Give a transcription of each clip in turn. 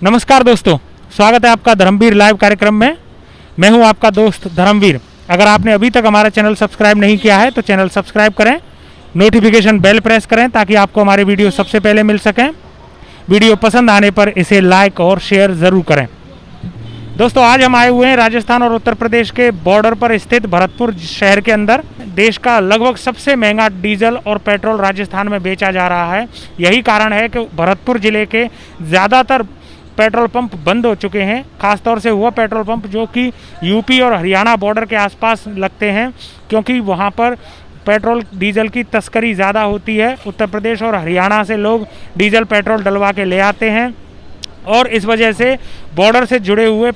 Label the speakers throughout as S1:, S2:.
S1: नमस्कार दोस्तों, स्वागत है आपका धर्मवीर लाइव कार्यक्रम में। मैं हूं आपका दोस्त धर्मवीर। अगर आपने अभी तक हमारा चैनल सब्सक्राइब नहीं किया है तो चैनल सब्सक्राइब करें, नोटिफिकेशन बेल प्रेस करें ताकि आपको हमारे वीडियो सबसे पहले मिल सकें। वीडियो पसंद आने पर इसे लाइक और शेयर ज़रूर करें। दोस्तों, आज हम आए हुए हैं राजस्थान और उत्तर प्रदेश के बॉर्डर पर स्थित भरतपुर शहर के अंदर। देश का लगभग सबसे महंगा डीजल और पेट्रोल राजस्थान में बेचा जा रहा है। यही कारण है कि भरतपुर जिले के ज़्यादातर पेट्रोल पंप बंद हो चुके हैं। खासतौर से वह पेट्रोल पंप जो कि यूपी और हरियाणा बॉर्डर के आसपास लगते हैं, क्योंकि वहां पर पेट्रोल डीजल की तस्करी ज़्यादा होती है। उत्तर प्रदेश और हरियाणा से लोग डीजल पेट्रोल डलवा के ले आते हैं और इस वजह से बॉर्डर से जुड़े हुए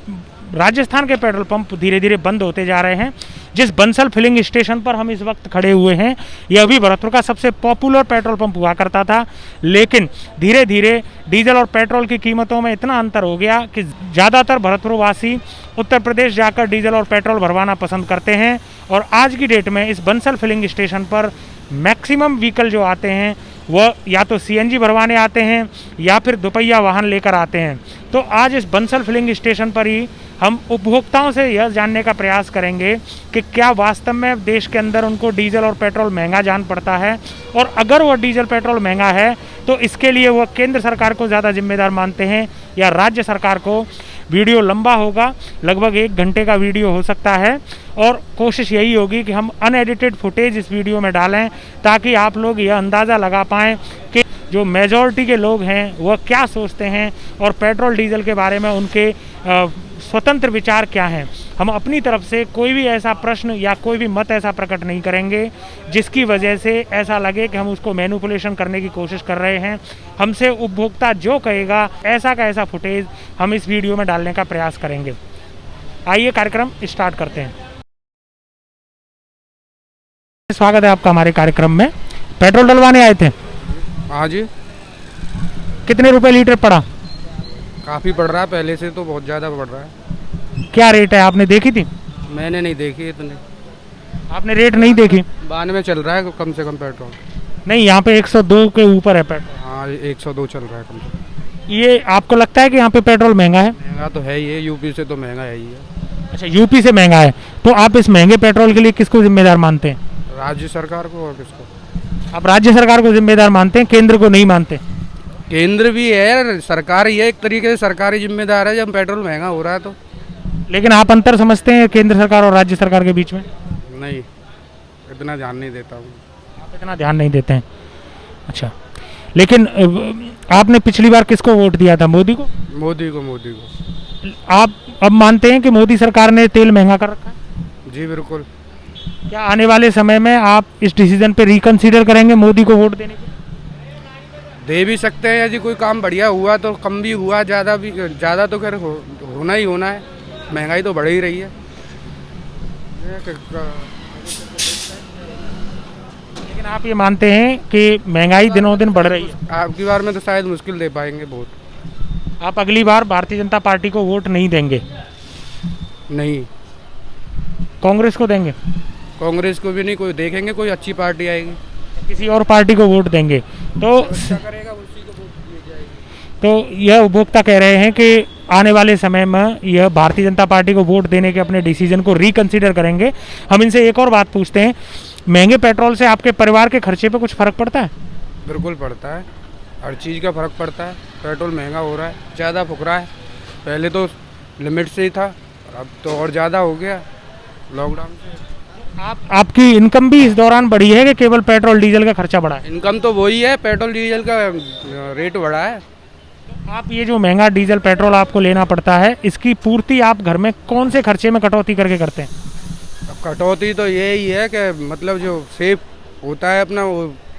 S1: राजस्थान के पेट्रोल पंप धीरे धीरे बंद होते जा रहे हैं। जिस बंसल फिलिंग स्टेशन पर हम इस वक्त खड़े हुए हैं, यह भी भरतपुर का सबसे पॉपुलर पेट्रोल पंप हुआ करता था, लेकिन धीरे धीरे डीजल और पेट्रोल की कीमतों में इतना अंतर हो गया कि ज़्यादातर भरतपुर वासी उत्तर प्रदेश जाकर डीजल और पेट्रोल भरवाना पसंद करते हैं। और आज की डेट में इस बंसल फिलिंग स्टेशन पर मैक्सिमम व्हीकल जो आते हैं वह या तो सीएनजी भरवाने आते हैं या फिर दोपहिया वाहन लेकर आते हैं। तो आज इस बंसल फिलिंग स्टेशन पर ही हम उपभोक्ताओं से यह जानने का प्रयास करेंगे कि क्या वास्तव में देश के अंदर उनको डीजल और पेट्रोल महंगा जान पड़ता है, और अगर वह डीजल पेट्रोल महंगा है तो इसके लिए वह केंद्र सरकार को ज़्यादा जिम्मेदार मानते हैं या राज्य सरकार को। वीडियो लंबा होगा, लगभग 1 घंटे का वीडियो हो सकता है, और कोशिश यही होगी कि हम अनएडिटेड फुटेज इस वीडियो में डालें ताकि आप लोग यह अंदाज़ा लगा पाएँ कि जो मेजॉरिटी के लोग हैं वह क्या सोचते हैं और पेट्रोल डीजल के बारे में उनके स्वतंत्र विचार क्या हैं। हम अपनी तरफ से कोई भी ऐसा प्रश्न या कोई भी मत ऐसा प्रकट नहीं करेंगे जिसकी वजह से ऐसा लगे कि हम उसको मैनिपुलेशन करने की कोशिश कर रहे हैं। हमसे उपभोक्ता जो कहेगा ऐसा का ऐसा फुटेज हम इस वीडियो में डालने का प्रयास करेंगे। आइए कार्यक्रम स्टार्ट करते हैं। स्वागत है आपका हमारे कार्यक्रम में। पेट्रोल डलवाने आए थे?
S2: हाँ जी।
S1: कितने रुपए लीटर पड़ा?
S2: काफ़ी बढ़ रहा है, पहले से तो बहुत ज़्यादा बढ़ रहा है।
S1: क्या रेट है, आपने देखी थी?
S2: मैंने नहीं देखी इतने।
S1: आपने रेट नहीं देखी?
S2: 92 चल रहा है कम से कम पेट्रोल।
S1: नहीं, यहाँ पे 102 के ऊपर है पेट्रोल।
S2: हाँ, 102 चल रहा है कम से कम।
S1: ये आपको लगता है कि यहाँ पे पेट्रोल महंगा है?
S2: महंगा तो है ही है, यूपी से तो महंगा है ही है।
S1: अच्छा, यूपी से महंगा है। तो आप इस महंगे पेट्रोल के लिए किसको जिम्मेदार मानते हैं?
S2: राज्य सरकार को और किसको?
S1: आप राज्य सरकार को जिम्मेदार मानते हैं, केंद्र को नहीं मानते?
S2: केंद्र भी है, सरकार ही है, एक तरीके से सरकारी जिम्मेदार है जब पेट्रोल महंगा हो रहा है तो।
S1: लेकिन आप अंतर समझते हैं केंद्र सरकार और राज्य सरकार के बीच में?
S2: नहीं, इतना ध्यान नहीं देता हूँ।
S1: आप इतना ध्यान नहीं देते हैं? अच्छा, लेकिन आपने पिछली बार किसको वोट दिया था? मोदी को?
S2: मोदी को।
S1: आप अब मानते हैं कि मोदी सरकार ने तेल महंगा कर रखा है?
S2: जी बिल्कुल।
S1: क्या आने वाले समय में आप इस डिसीजन पे रिकंसीडर करेंगे मोदी को वोट देने के?
S2: दे भी सकते हैं, यदि कोई काम बढ़िया हुआ तो। कम भी हुआ, ज़्यादा तो खैर होना ही होना है। महंगाई तो बढ़ ही रही है।
S1: लेकिन आप ये मानते हैं कि महंगाई दिनों दिन बढ़ रही है?
S2: आपकी बार में तो शायद मुश्किल दे पाएंगे वोट।
S1: आप अगली बार भारतीय जनता पार्टी को वोट नहीं देंगे?
S2: नहीं।
S1: कांग्रेस को देंगे?
S2: कांग्रेस को भी नहीं, कोई देखेंगे, कोई अच्छी पार्टी आएगी।
S1: किसी और पार्टी को वोट देंगे तो
S2: अच्छा करेगा, उसी को वोट दिए जाएगी।
S1: तो यह उपभोक्ता कह रहे हैं कि आने वाले समय में यह भारतीय जनता पार्टी को वोट देने के अपने डिसीजन को रिकंसीडर करेंगे। हम इनसे एक और बात पूछते हैं, महंगे पेट्रोल से आपके परिवार के खर्चे पे कुछ फ़र्क पड़ता है?
S2: बिल्कुल पड़ता है, हर चीज़ का फ़र्क पड़ता है। पेट्रोल महंगा हो रहा है, ज़्यादा फुक रहा है। पहले तो लिमिट से ही था, अब तो और ज़्यादा हो गया लॉकडाउन से।
S1: आपकी इनकम भी इस दौरान बढ़ी है कि केवल पेट्रोल डीजल का खर्चा बढ़ा है?
S2: इनकम तो वही है, पेट्रोल डीजल का रेट बढ़ा है।
S1: आप ये जो महंगा डीजल पेट्रोल आपको लेना पड़ता है, इसकी पूर्ति आप घर में कौन से खर्चे में कटौती करके करते हैं?
S2: कटौती तो यही है कि मतलब जो सेव होता है अपना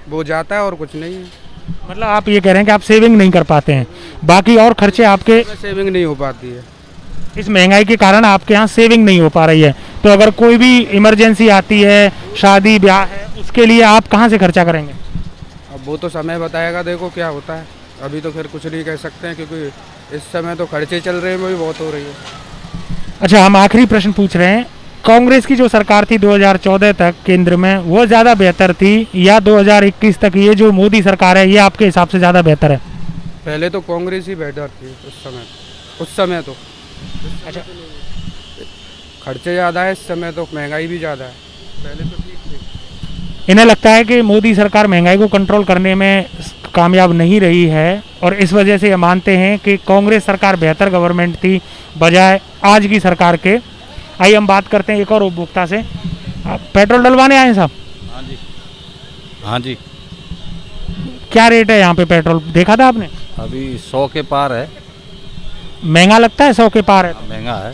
S2: वो जाता है और कुछ नहीं है।
S1: मतलब आप ये कह रहे हैं कि आप सेविंग नहीं कर पाते हैं, बाकी और खर्चे आपके?
S2: सेविंग नहीं हो पाती है।
S1: इस महंगाई के कारण आपके यहाँ सेविंग नहीं हो पा रही है, तो अगर कोई भी इमरजेंसी आती है, शादी ब्याह है, उसके लिए आप कहाँ से खर्चा करेंगे?
S2: अब वो तो समय बताएगा, देखो क्या होता है। अभी तो फिर कुछ नहीं कह सकते हैं क्योंकि इस समय तो खर्चे चल रहे हैं, वो भी बहुत हो रही है।
S1: अच्छा, हम आखिरी प्रश्न पूछ रहे हैं, कांग्रेस की जो सरकार थी 2014 तक केंद्र में, वो ज़्यादा बेहतर थी या 2021 तक ये जो मोदी सरकार है ये आपके हिसाब से ज़्यादा बेहतर है?
S2: पहले तो कांग्रेस ही बेटर थी उस समय तो
S1: अच्छा,
S2: खर्चे ज़्यादा है, इस समय तो महंगाई भी ज़्यादा है, पहले तो ठीक थी।
S1: इन्हें लगता है कि मोदी सरकार महंगाई को कंट्रोल करने में कामयाब नहीं रही है और इस वजह से ये मानते हैं कि कांग्रेस सरकार बेहतर गवर्नमेंट थी बजाय आज की सरकार के। आइए हम बात करते हैं एक और उपभोक्ता से। आप पेट्रोल डलवाने आए हैं साहब?
S3: हाँ जी, हाँ जी।
S1: क्या रेट है यहाँ पे पेट्रोल, देखा था आपने?
S3: अभी 100 के पार है।
S1: महंगा लगता है? 100 के पार है।
S3: महंगा है,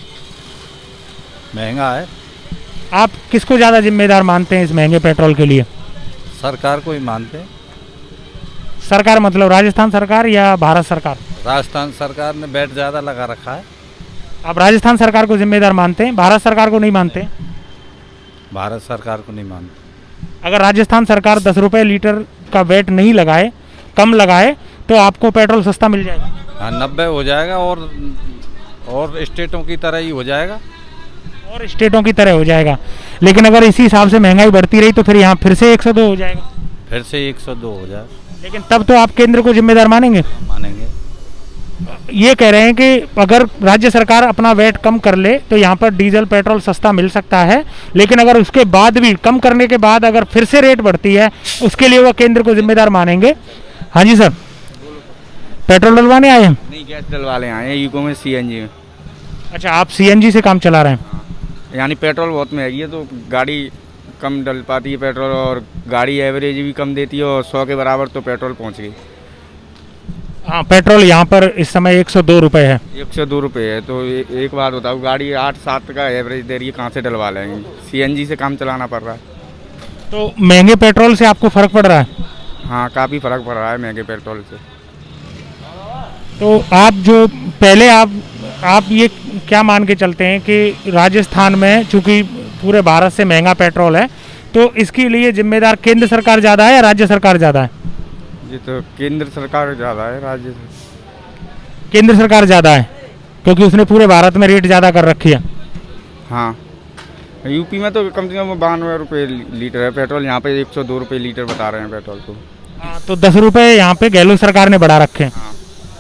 S3: महंगा है।
S1: आप किसको ज़्यादा जिम्मेदार मानते हैं इस महंगे पेट्रोल के लिए?
S3: सरकार को ही मानते हैं।
S1: सरकार मतलब राजस्थान सरकार या भारत सरकार?
S3: राजस्थान सरकार ने वैट ज़्यादा लगा रखा है।
S1: आप राजस्थान सरकार को जिम्मेदार मानते हैं, भारत सरकार को नहीं मानते?
S3: भारत सरकार को नहीं मानते।
S1: अगर राजस्थान सरकार 10 रुपये लीटर का वैट नहीं लगाए, कम लगाए, तो आपको पेट्रोल सस्ता मिल जाएगा?
S3: हाँ, 90 हो जाएगा और स्टेटों की तरह ही हो जाएगा।
S1: और स्टेटों की तरह हो जाएगा। लेकिन अगर इसी हिसाब से महंगाई बढ़ती रही तो फिर यहाँ फिर से 102 हो जाएगा।
S3: फिर से 102 हो जाए।
S1: लेकिन तब तो आप केंद्र को जिम्मेदार मानेंगे?
S3: मानेंगे।
S1: ये कह रहे हैं कि अगर राज्य सरकार अपना वैट कम कर ले तो यहाँ पर डीजल पेट्रोल सस्ता मिल सकता है, लेकिन अगर उसके बाद भी कम करने के बाद अगर फिर से रेट बढ़ती है उसके लिए वह केंद्र को जिम्मेदार मानेंगे। हाँ जी सर, पेट्रोल डलवाने आए हैं?
S4: नहीं, गैस डलवाले आए हैं यूको में, सीएनजी में।
S1: अच्छा, आप सीएनजी से काम चला रहे हैं?
S4: यानी पेट्रोल बहुत महंगी है तो गाड़ी कम डल पाती है पेट्रोल, और गाड़ी एवरेज भी कम देती है, और 100 के बराबर तो पेट्रोल पहुंच गई।
S1: हाँ, पेट्रोल यहाँ पर इस समय 102 रुपये है।
S4: 102 रुपये है तो एक बात बताओ, गाड़ी 8-7 का एवरेज दे रही है, कहाँ से डलवा लेंगे? सीएनजी से काम चलाना पड़ रहा है।
S1: तो महंगे पेट्रोल से आपको फ़र्क पड़ रहा है?
S4: हाँ, काफ़ी फ़र्क पड़ रहा है महंगे पेट्रोल से।
S1: तो आप जो पहले आप ये क्या मान के चलते हैं कि राजस्थान में चूंकि पूरे भारत से महंगा पेट्रोल है तो इसके लिए जिम्मेदार केंद्र सरकार ज़्यादा है या राज्य सरकार ज़्यादा है?
S4: ये तो केंद्र सरकार ज़्यादा है, राज्य
S1: केंद्र सरकार ज़्यादा है क्योंकि उसने पूरे भारत में रेट ज़्यादा कर रखी है।
S4: हाँ, यूपी में तो कम से कम 92 रुपये लीटर है पेट्रोल, यहाँ पे 102 रुपये लीटर बता रहे हैं पेट्रोल को।
S1: हाँ, तो 10 रुपये यहाँ पे गहलोत सरकार ने बढ़ा रखे हैं।
S4: हाँ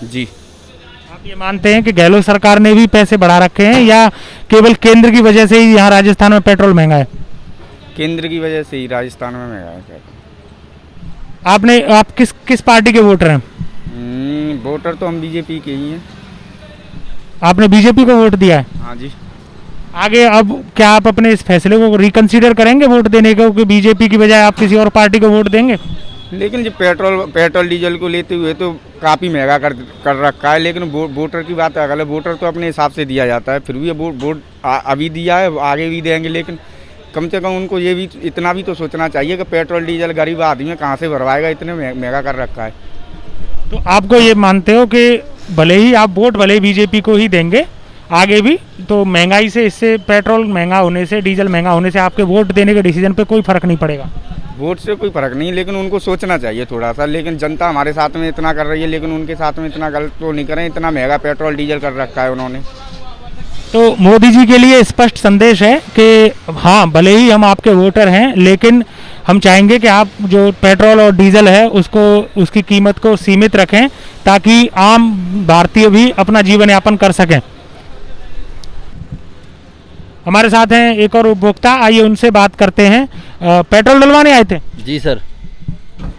S4: जी।
S1: आप ये मानते हैं कि गहलोत सरकार ने भी पैसे बढ़ा रखे हैं या केवल केंद्र की वजह से ही यहाँ राजस्थान में पेट्रोल महंगा है?
S4: केंद्र की वजह से ही राजस्थान में महंगा है पेट्रोल।
S1: आप किस पार्टी के वोटर हैं?
S4: वोटर तो हम बीजेपी के ही हैं।
S1: आपने बीजेपी को वोट दिया है?
S4: हाँ जी।
S1: आगे अब क्या आप अपने इस फैसले को रिकंसीडर करेंगे वोट देने को कि बीजेपी की बजाय आप किसी और पार्टी को वोट देंगे?
S4: लेकिन जो पेट्रोल डीजल को लेते हुए तो काफ़ी महंगा कर रखा है, लेकिन वोटर की बात अगल है। वोटर तो अपने हिसाब से दिया जाता है, फिर भी वोट अभी दिया है, आगे भी देंगे, लेकिन कम से कम उनको ये भी इतना भी तो सोचना चाहिए कि पेट्रोल डीजल गरीब आदमी कहाँ से भरवाएगा, इतने महंगा कर रखा है।
S1: तो आपको ये मानते हो कि भले ही आप वोट भले ही बीजेपी को ही देंगे आगे भी, तो महंगाई से, इससे पेट्रोल महंगा होने से, डीजल महंगा होने से आपके वोट देने के डिसीजन पे कोई फर्क नहीं पड़ेगा?
S4: वोट से कोई फर्क नहीं, लेकिन उनको सोचना चाहिए थोड़ा सा। लेकिन जनता हमारे साथ में इतना कर रही है, लेकिन उनके साथ में इतना गलत तो नहीं करें। इतना महंगा पेट्रोल डीजल कर रखा है उन्होंने। तो
S1: मोदी जी के लिए स्पष्ट संदेश है कि हाँ, भले ही हम आपके वोटर हैं, लेकिन हम चाहेंगे कि आप जो पेट्रोल और डीजल है उसकी कीमत को सीमित रखें ताकि आम भारतीय भी अपना जीवन यापन कर सकें। हमारे साथ हैं एक और उपभोक्ता, आइए उनसे बात करते हैं। पेट्रोल डलवाने आए थे?
S5: जी सर।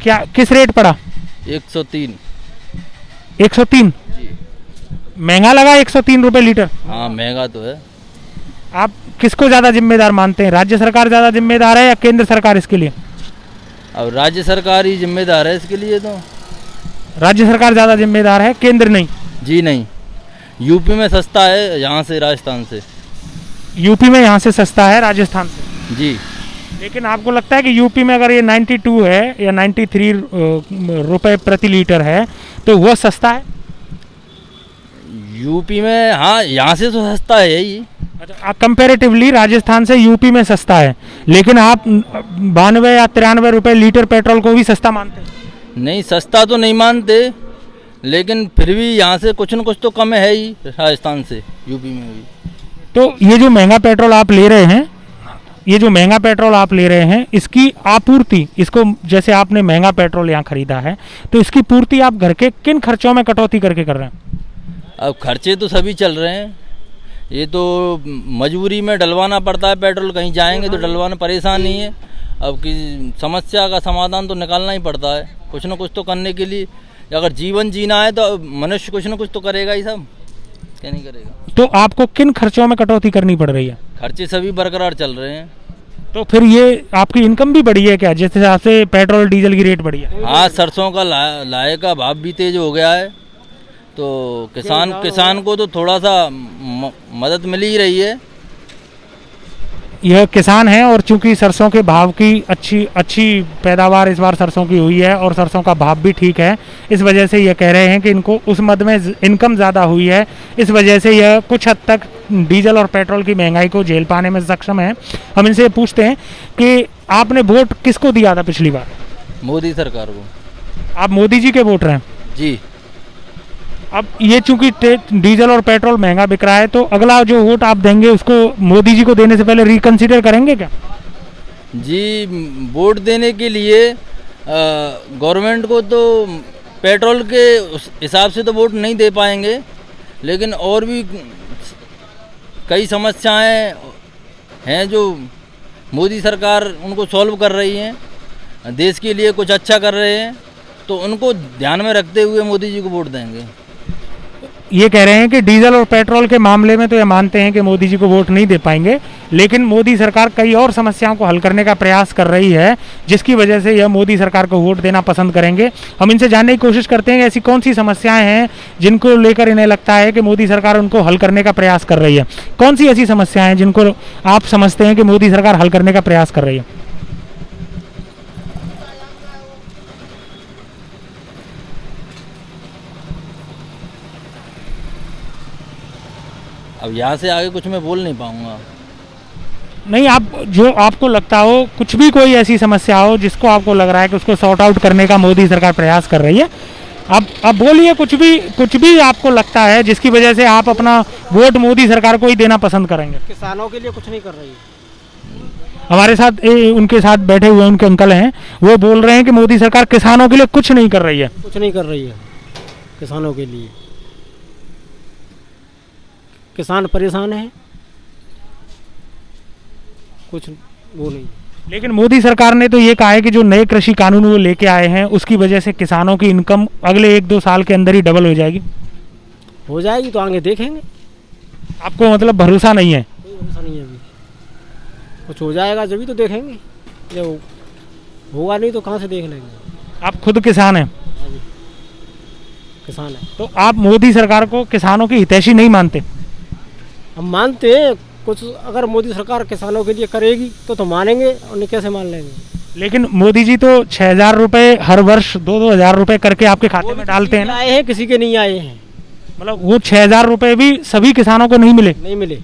S1: क्या किस रेट पड़ा?
S5: 103।
S1: 103? महंगा लगा 103 रुपये लीटर?
S5: हाँ, महंगा तो है।
S1: आप किसको ज़्यादा जिम्मेदार मानते हैं? राज्य सरकार ज़्यादा जिम्मेदार है या केंद्र सरकार इसके लिए?
S5: अब राज्य सरकार ही जिम्मेदार है इसके लिए। तो
S1: राज्य सरकार ज़्यादा जिम्मेदार है, केंद्र नहीं?
S5: जी नहीं, यूपी में सस्ता है यहाँ से, राजस्थान से।
S1: यूपी में यहाँ से सस्ता है राजस्थान से?
S5: जी।
S1: लेकिन आपको लगता है कि यूपी में अगर ये 92 है या 93 रुपये प्रति लीटर है तो वो सस्ता है?
S5: यूपी में हाँ, यहाँ से तो सस्ता है यही।
S1: अच्छा, कंपेरेटिवली राजस्थान से यूपी में सस्ता है, लेकिन आप 92 या 93 रुपये लीटर पेट्रोल को भी सस्ता मानते हैं?
S5: नहीं, सस्ता तो नहीं मानते, लेकिन फिर भी यहाँ से कुछ न कुछ तो कम है ही राजस्थान से, यूपी में भी।
S1: तो ये जो महंगा पेट्रोल आप ले रहे हैं ये जो महंगा पेट्रोल आप ले रहे हैं, इसकी आपूर्ति, इसको जैसे आपने महंगा पेट्रोल यहाँ खरीदा है, तो इसकी पूर्ति आप घर के किन खर्चों में कटौती करके कर रहे हैं?
S5: अब खर्चे तो सभी चल रहे हैं, ये तो मजबूरी में डलवाना पड़ता है पेट्रोल, कहीं जाएंगे तो डलवाना परेशानी है। अब की समस्या का समाधान तो निकालना ही पड़ता है, कुछ ना कुछ तो करने के लिए। अगर जीवन जीना है तो मनुष्य कुछ ना कुछ तो करेगा ही, सब क्या नहीं करेगा।
S1: तो आपको किन खर्चों में कटौती करनी पड़ रही है?
S5: खर्चे सभी बरकरार चल रहे हैं।
S1: तो फिर ये आपकी इनकम भी बढ़ी है क्या, जिस हिसाब से पेट्रोल डीजल की रेट बढ़ी है?
S5: हाँ, सरसों का लाए का भाव भी तेज हो गया है, तो किसान को तो थोड़ा सा मदद मिल ही रही है।
S1: यह किसान है और चूंकि सरसों के भाव की अच्छी पैदावार इस बार सरसों की हुई है और सरसों का भाव भी ठीक है, इस वजह से यह कह रहे हैं कि इनको उस मद में इनकम ज़्यादा हुई है, इस वजह से यह कुछ हद तक डीजल और पेट्रोल की महंगाई को झेल पाने में सक्षम है। हम इनसे पूछते हैं कि आपने वोट किसको दिया था पिछली बार?
S5: मोदी सरकार को।
S1: आप मोदी जी के वोटर हैं
S5: जी।
S1: अब ये चूंकि डीजल और पेट्रोल महंगा बिक रहा है, तो अगला जो वोट आप देंगे उसको मोदी जी को देने से पहले रिकंसिडर करेंगे क्या?
S5: जी, वोट देने के लिए गवर्नमेंट को तो पेट्रोल के हिसाब से तो वोट नहीं दे पाएंगे, लेकिन और भी कई समस्याएं हैं जो मोदी सरकार उनको सॉल्व कर रही हैं, देश के लिए कुछ अच्छा कर रहे हैं, तो उनको ध्यान में रखते हुए मोदी जी को वोट देंगे।
S1: ये कह रहे हैं कि डीजल और पेट्रोल के मामले में तो ये मानते हैं कि मोदी जी को वोट नहीं दे पाएंगे, लेकिन मोदी सरकार कई और समस्याओं को हल करने का प्रयास कर रही है, जिसकी वजह से यह मोदी सरकार को वोट देना पसंद करेंगे। हम इनसे जानने की कोशिश करते हैं कि ऐसी कौन सी समस्याएं हैं जिनको लेकर इन्हें लगता है कि मोदी सरकार उनको हल करने का प्रयास कर रही है। कौन सी ऐसी समस्याएं हैं जिनको आप समझते हैं कि मोदी सरकार हल करने का प्रयास कर रही है?
S5: अब यहाँ से आगे कुछ मैं बोल नहीं पाऊँगा।
S1: नहीं, आप जो आपको लगता हो, कुछ भी कोई ऐसी समस्या हो जिसको आपको लग रहा है कि उसको सॉर्ट आउट करने का मोदी सरकार प्रयास कर रही है, आप बोलिए। कुछ भी आपको लगता है जिसकी वजह से आप अपना वोट मोदी सरकार को ही देना पसंद करेंगे।
S6: किसानों के लिए कुछ नहीं कर रही है।
S1: हमारे साथ उनके साथ बैठे हुए उनके अंकल हैं, वो बोल रहे हैं कि मोदी सरकार किसानों के लिए कुछ नहीं कर रही है।
S6: कुछ नहीं कर रही है किसानों के लिए। किसान परेशान है, कुछ वो नहीं।
S1: लेकिन मोदी सरकार ने तो ये कहा है कि जो नए कृषि कानून वो लेके आए हैं उसकी वजह से किसानों की इनकम अगले 1-2 साल के अंदर ही डबल हो जाएगी।
S6: हो जाएगी तो आगे देखेंगे।
S1: आपको मतलब भरोसा नहीं है?
S6: कोई भरोसा नहीं है अभी। कुछ हो जाएगा जब भी तो देखेंगे, जब होगा नहीं तो कहाँ से देख लेंगे।
S1: आप खुद किसान हैं?
S6: हाँ जी, किसान है।
S1: तो आप मोदी सरकार को किसानों की हितैषी नहीं मानते?
S6: हम मानते हैं, कुछ अगर मोदी सरकार किसानों के लिए करेगी तो मानेंगे, और नहीं कैसे मान लेंगे।
S1: लेकिन मोदी जी तो 6,000 रुपये हर वर्ष 2-2 हज़ार रुपये करके आपके खाते में डालते हैं ना?
S6: आए हैं, किसी के नहीं आए हैं।
S1: मतलब वो 6,000 रुपये भी सभी किसानों को नहीं मिले?
S6: नहीं मिले।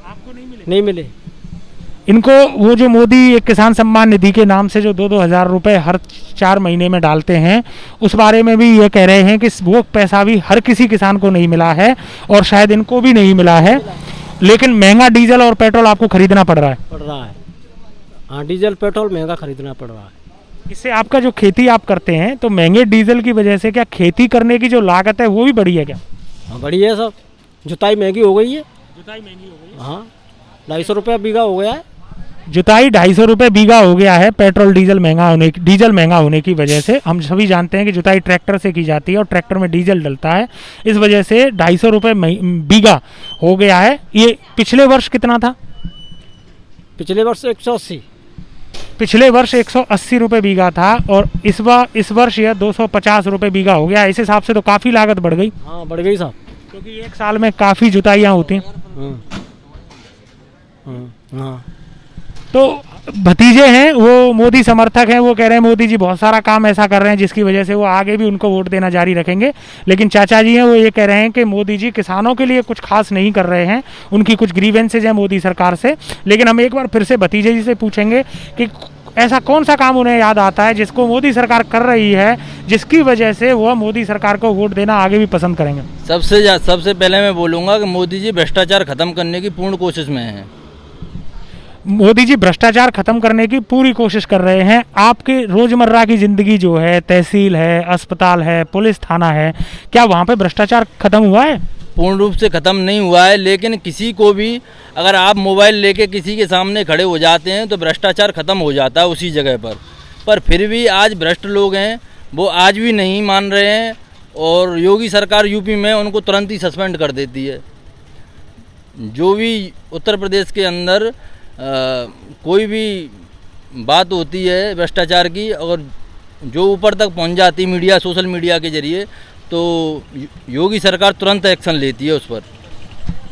S1: आपको नहीं मिले?
S6: नहीं मिले।
S1: इनको वो जो मोदी एक किसान सम्मान निधि के नाम से जो 2-2 हज़ार रुपये हर 4 महीने में डालते हैं, उस बारे में भी ये कह रहे हैं कि वो पैसा भी हर किसी किसान को नहीं मिला है और शायद इनको भी नहीं मिला है। लेकिन महंगा डीजल और पेट्रोल आपको खरीदना पड़ रहा है?
S6: पड़ रहा है, हाँ। डीजल पेट्रोल महंगा खरीदना पड़ रहा है।
S1: इससे आपका जो खेती आप करते हैं, तो महंगे डीजल की वजह से क्या खेती करने की जो लागत है वो भी बढ़ी है क्या?
S6: हाँ, बढ़ी है सब। जुताई महंगी हो गई है।
S1: जुताई महंगी हो गई है?
S6: हाँ, 250 रुपये बीघा हो गया है।
S1: जुताई 250 रुपये बीघा हो गया है। पेट्रोल डीजल महंगा होने की वजह से। हम सभी जानते हैं कि जुताई ट्रैक्टर से की जाती है और ट्रैक्टर में डीजल डलता है, इस वजह से 250 रुपये बीघा हो गया है। ये पिछले वर्ष कितना था?
S6: पिछले वर्ष 180।
S1: पिछले वर्ष 180 रुपये बीघा था और इस वर्ष यह 250 रुपये बीघा हो गया। इस हिसाब से तो काफ़ी लागत बढ़ गई।
S6: हाँ, बढ़ गई साहब,
S1: क्योंकि एक साल में काफ़ी जुताइयाँ होती हैं।
S6: हाँ।
S1: तो भतीजे हैं, वो मोदी समर्थक हैं, वो कह रहे हैं मोदी जी बहुत सारा काम ऐसा कर रहे हैं जिसकी वजह से वो आगे भी उनको वोट देना जारी रखेंगे। लेकिन चाचा जी हैं, वो ये कह रहे हैं कि मोदी जी किसानों के लिए कुछ खास नहीं कर रहे हैं, उनकी कुछ ग्रीवेंसेज हैं मोदी सरकार से। लेकिन हम एक बार फिर से भतीजे जी से पूछेंगे कि ऐसा कौन सा काम उन्हें याद आता है जिसको मोदी सरकार कर रही है, जिसकी वजह से वह मोदी सरकार को वोट देना आगे भी पसंद करेंगे।
S5: सबसे पहले मैं बोलूँगा कि मोदी जी भ्रष्टाचार खत्म करने की पूर्ण कोशिश में हैं।
S1: मोदी जी भ्रष्टाचार खत्म करने की पूरी कोशिश कर रहे हैं। आपके रोजमर्रा की जिंदगी जो है, तहसील है, अस्पताल है, पुलिस थाना है, क्या वहाँ पे भ्रष्टाचार खत्म हुआ है?
S5: पूर्ण रूप से ख़त्म नहीं हुआ है, लेकिन किसी को भी अगर आप मोबाइल लेके किसी के सामने खड़े हो जाते हैं तो भ्रष्टाचार ख़त्म हो जाता है उसी जगह पर फिर भी आज भ्रष्ट लोग हैं वो आज भी नहीं मान रहे हैं और योगी सरकार यूपी में उनको तुरंत ही सस्पेंड कर देती है। जो भी उत्तर प्रदेश के अंदर कोई भी बात होती है भ्रष्टाचार की और जो ऊपर तक पहुंच जाती है मीडिया, सोशल मीडिया के जरिए, तो योगी सरकार तुरंत एक्शन लेती है उस पर।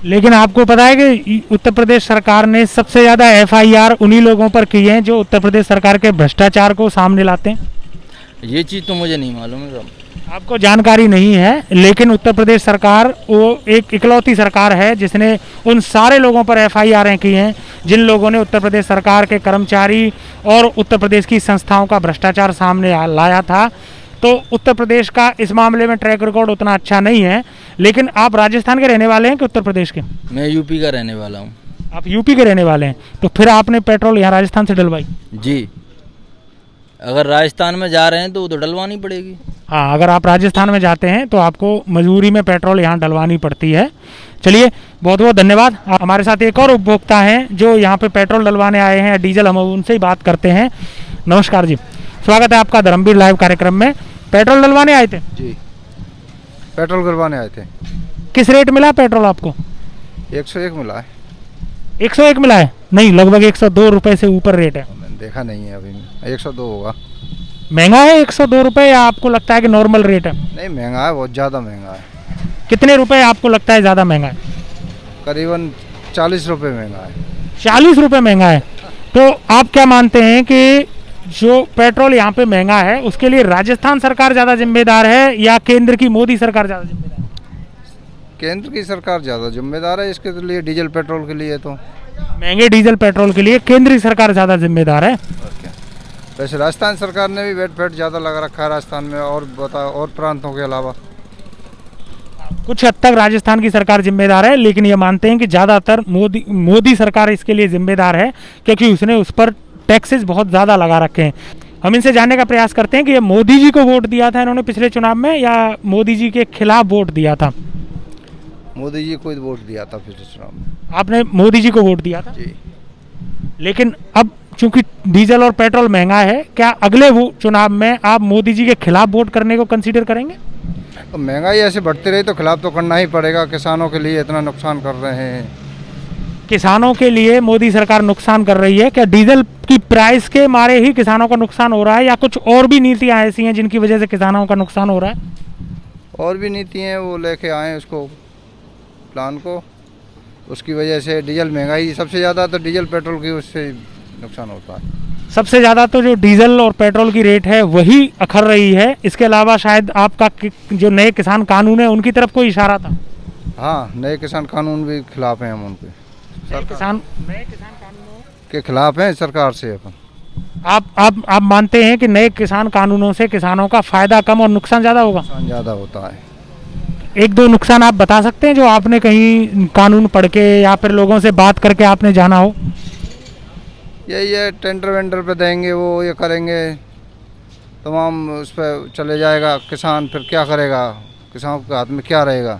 S1: लेकिन आपको पता है कि उत्तर प्रदेश सरकार ने सबसे ज़्यादा एफआईआर उन्हीं लोगों पर की है जो उत्तर प्रदेश सरकार के भ्रष्टाचार को सामने लाते हैं।
S5: ये चीज़ तो मुझे नहीं मालूम है,
S1: आपको जानकारी नहीं है, लेकिन उत्तर प्रदेश सरकार वो एक इकलौती सरकार है जिसने उन सारे लोगों पर एफआईआरें की हैं जिन लोगों ने उत्तर प्रदेश सरकार के कर्मचारी और उत्तर प्रदेश की संस्थाओं का भ्रष्टाचार सामने लाया था। तो उत्तर प्रदेश का इस मामले में ट्रैक रिकॉर्ड उतना अच्छा नहीं है। लेकिन आप राजस्थान के रहने वाले हैं कि उत्तर प्रदेश के?
S5: मैं यूपी का रहने वाला हूँ।
S1: आप यूपी के रहने वाले हैं, तो फिर आपने पेट्रोल यहाँ राजस्थान से डलवाई?
S5: जी, अगर राजस्थान में जा रहे हैं तो वो तो डलवानी पड़ेगी।
S1: हाँ, अगर आप राजस्थान में जाते हैं तो आपको मजबूरी में पेट्रोल यहाँ डलवानी पड़ती है। चलिए, बहुत बहुत धन्यवाद। हमारे साथ एक और उपभोक्ता हैं जो यहाँ पे पेट्रोल डलवाने आए हैं, डीजल, हम उनसे ही बात करते हैं। नमस्कार जी, स्वागत है आपका धर्मवीर लाइव कार्यक्रम में। पेट्रोल डलवाने आए थे?
S7: जी, पेट्रोल डलवाने आए थे।
S1: किस रेट मिला पेट्रोल आपको?
S7: 101 मिला है।
S1: 101 मिला है? नहीं, लगभग 102 रुपये से ऊपर रेट है।
S7: मैंने देखा नहीं है अभी, 102 होगा।
S1: महंगा है 102 रुपये, या आपको लगता है कि नॉर्मल रेट है?
S7: नहीं, महंगा है, बहुत ज़्यादा महंगा है।
S1: कितने रुपए आपको लगता है ज़्यादा महंगा है?
S7: करीबन 40 रुपये महंगा है।
S1: 40 रुपये महंगा है। तो आप क्या मानते हैं कि जो पेट्रोल यहाँ पे महंगा है उसके लिए राजस्थान सरकार ज़्यादा जिम्मेदार है या केंद्र की मोदी सरकार ज़्यादा जिम्मेदार है?
S7: केंद्र की सरकार ज़्यादा जिम्मेदार है इसके लिए, डीजल पेट्रोल के लिए। तो
S1: महंगे डीजल पेट्रोल के लिए केंद्रीय सरकार ज़्यादा जिम्मेदार है।
S7: और क्या, वैसे राजस्थान सरकार ने भी वेट ज़्यादा लगा रखा है राजस्थान में, और बताओ और प्रांतों के अलावा।
S1: कुछ हद तक राजस्थान की सरकार जिम्मेदार है, लेकिन ये मानते हैं कि ज़्यादातर मोदी सरकार इसके लिए जिम्मेदार है क्योंकि उसने उस पर टैक्सेस बहुत ज़्यादा लगा रखे हैं। हम इनसे जानने का प्रयास करते हैं कि ये मोदी जी को वोट दिया था इन्होंने पिछले चुनाव में या मोदी जी के खिलाफ वोट दिया था?
S7: मोदी जी को वोट दिया था पिछले चुनाव में।
S1: आपने मोदी जी को वोट दिया था?
S7: जी।
S1: लेकिन अब चूंकि डीजल और पेट्रोल महंगा है, क्या अगले वो चुनाव में आप मोदी जी के खिलाफ वोट करने को कंसीडर करेंगे?
S7: तो महंगाई ऐसे बढ़ती रही तो खिलाफ तो करना ही पड़ेगा। किसानों के लिए इतना नुकसान कर रहे हैं।
S1: किसानों के लिए मोदी सरकार नुकसान कर रही है, क्या डीजल की प्राइस के मारे ही किसानों का नुकसान हो रहा है या कुछ और भी नीतियाँ ऐसी हैं जिनकी वजह से किसानों का नुकसान हो रहा है?
S7: और भी नीतियाँ वो लेके आए उसको, प्लान को, उसकी वजह से डीजल महंगाई सबसे ज़्यादा तो डीजल पेट्रोल की उससे नुकसान होता है।
S1: सबसे ज़्यादा तो जो डीजल और पेट्रोल की रेट है वही अखर रही है। इसके अलावा शायद आपका जो नए किसान कानून है उनकी तरफ कोई इशारा था?
S7: हाँ, नए किसान कानून भी खिलाफ हैं हम उनके।
S1: नए किसान कानूनों
S7: के खिलाफ हैं सरकार से अपन।
S1: आप मानते हैं कि नए किसान कानूनों से किसानों का फायदा कम और नुकसान ज़्यादा होगा?
S7: नुकसान ज़्यादा होता है।
S1: एक दो नुकसान आप बता सकते हैं जो आपने कहीं कानून पढ़ के या फिर लोगों से बात करके आपने जाना हो?
S7: यही है, टेंडर वेंडर पे देंगे, वो ये करेंगे, तमाम उस पर चले जाएगा किसान। फिर क्या करेगा? किसान के हाथ में क्या रहेगा?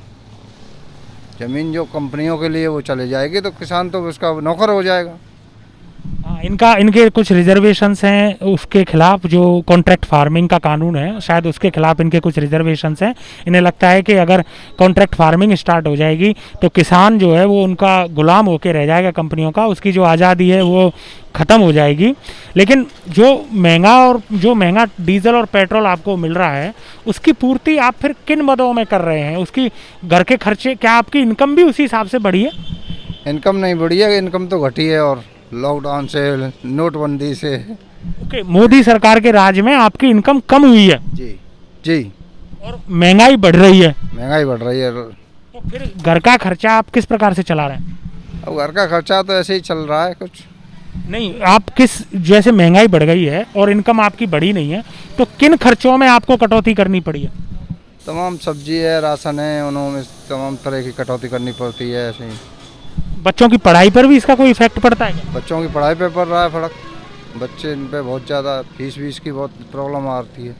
S7: ज़मीन जो कंपनियों के लिए वो चले जाएगी तो किसान तो उसका नौकर हो जाएगा।
S1: हाँ, इनके कुछ रिजर्वेशंस हैं उसके खिलाफ, जो कॉन्ट्रैक्ट फार्मिंग का कानून है शायद उसके खिलाफ इनके कुछ रिजर्वेशंस हैं। इन्हें लगता है कि अगर कॉन्ट्रैक्ट फार्मिंग स्टार्ट हो जाएगी तो किसान जो है वो उनका गुलाम होकर रह जाएगा कंपनियों का, उसकी जो आज़ादी है वो ख़त्म हो जाएगी। लेकिन जो महंगा डीजल और पेट्रोल आपको मिल रहा है उसकी पूर्ति आप फिर किन मदों में कर रहे हैं? उसकी घर के खर्चे, क्या आपकी इनकम भी उसी हिसाब से बढ़ी है?
S7: इनकम नहीं बढ़ी है, इनकम तो घटी है, और लॉकडाउन से, नोटबंदी से।
S1: ओके, मोदी सरकार के राज में आपकी इनकम कम हुई है?
S7: जी जी।
S1: और महंगाई बढ़ रही है?
S7: महंगाई बढ़ रही है।
S1: तो फिर घर का खर्चा आप किस प्रकार से चला रहे हैं?
S7: अब घर का खर्चा तो ऐसे ही चल रहा है कुछ
S1: नहीं। आप जैसे महंगाई बढ़ गई है और इनकम आपकी बढ़ी नहीं है तो किन खर्चों में आपको कटौती करनी पड़ी है?
S7: तमाम सब्जी है, राशन है, उन्होंने तमाम तरह की कटौती करनी पड़ती है। ऐसे ही
S1: बच्चों की पढ़ाई पर भी इसका कोई इफेक्ट पड़ता है क्या?
S7: बच्चों की पढ़ाई पे पड़ रहा है फर्क, बच्चे इन पे बहुत ज़्यादा फीस वीस की बहुत प्रॉब्लम आती है।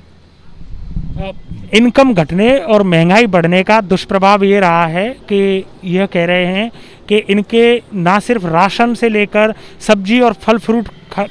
S1: इनकम घटने और महंगाई बढ़ने का दुष्प्रभाव ये रहा है कि यह कह रहे हैं कि इनके ना सिर्फ राशन से लेकर सब्जी और फल फ्रूट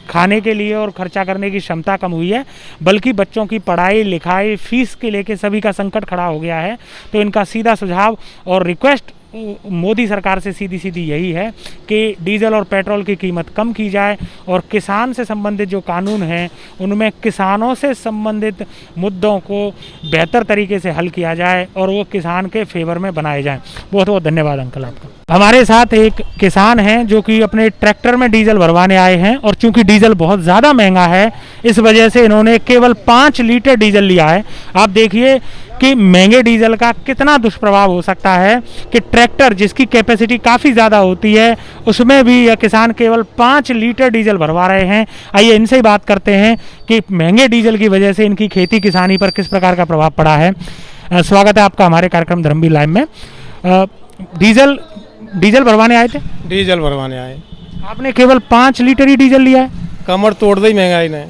S1: खाने के लिए और खर्चा करने की क्षमता कम हुई है, बल्कि बच्चों की पढ़ाई लिखाई फीस के लेके सभी का संकट खड़ा हो गया है। तो इनका सीधा सुझाव और रिक्वेस्ट मोदी सरकार से सीधी सीधी यही है कि डीजल और पेट्रोल की कीमत कम की जाए और किसान से संबंधित जो कानून हैं उनमें किसानों से संबंधित मुद्दों को बेहतर तरीके से हल किया जाए और वो किसान के फेवर में बनाए जाएं। बहुत बहुत धन्यवाद अंकल आपका। हमारे साथ एक किसान हैं जो कि अपने ट्रैक्टर में डीजल भरवाने आए हैं और चूंकि डीजल बहुत ज़्यादा महंगा है इस वजह से इन्होंने केवल 5 लीटर डीजल लिया है। आप देखिए कि महंगे डीजल का कितना दुष्प्रभाव हो सकता है कि ट्रैक्टर जिसकी कैपेसिटी काफ़ी ज़्यादा होती है उसमें भी यह किसान केवल 5 लीटर डीजल भरवा रहे हैं। आइए इनसे ही बात करते हैं कि महंगे डीजल की वजह से इनकी खेती किसानी पर किस प्रकार का प्रभाव पड़ा है। स्वागत है आपका हमारे कार्यक्रम धर्मवीर लाइव में। डीजल भरवाने आए थे?
S8: डीजल भरवाने आए।
S1: आपने केवल 5 लीटर ही डीजल लिया है?
S8: कमर तोड़ दी महंगाई ने।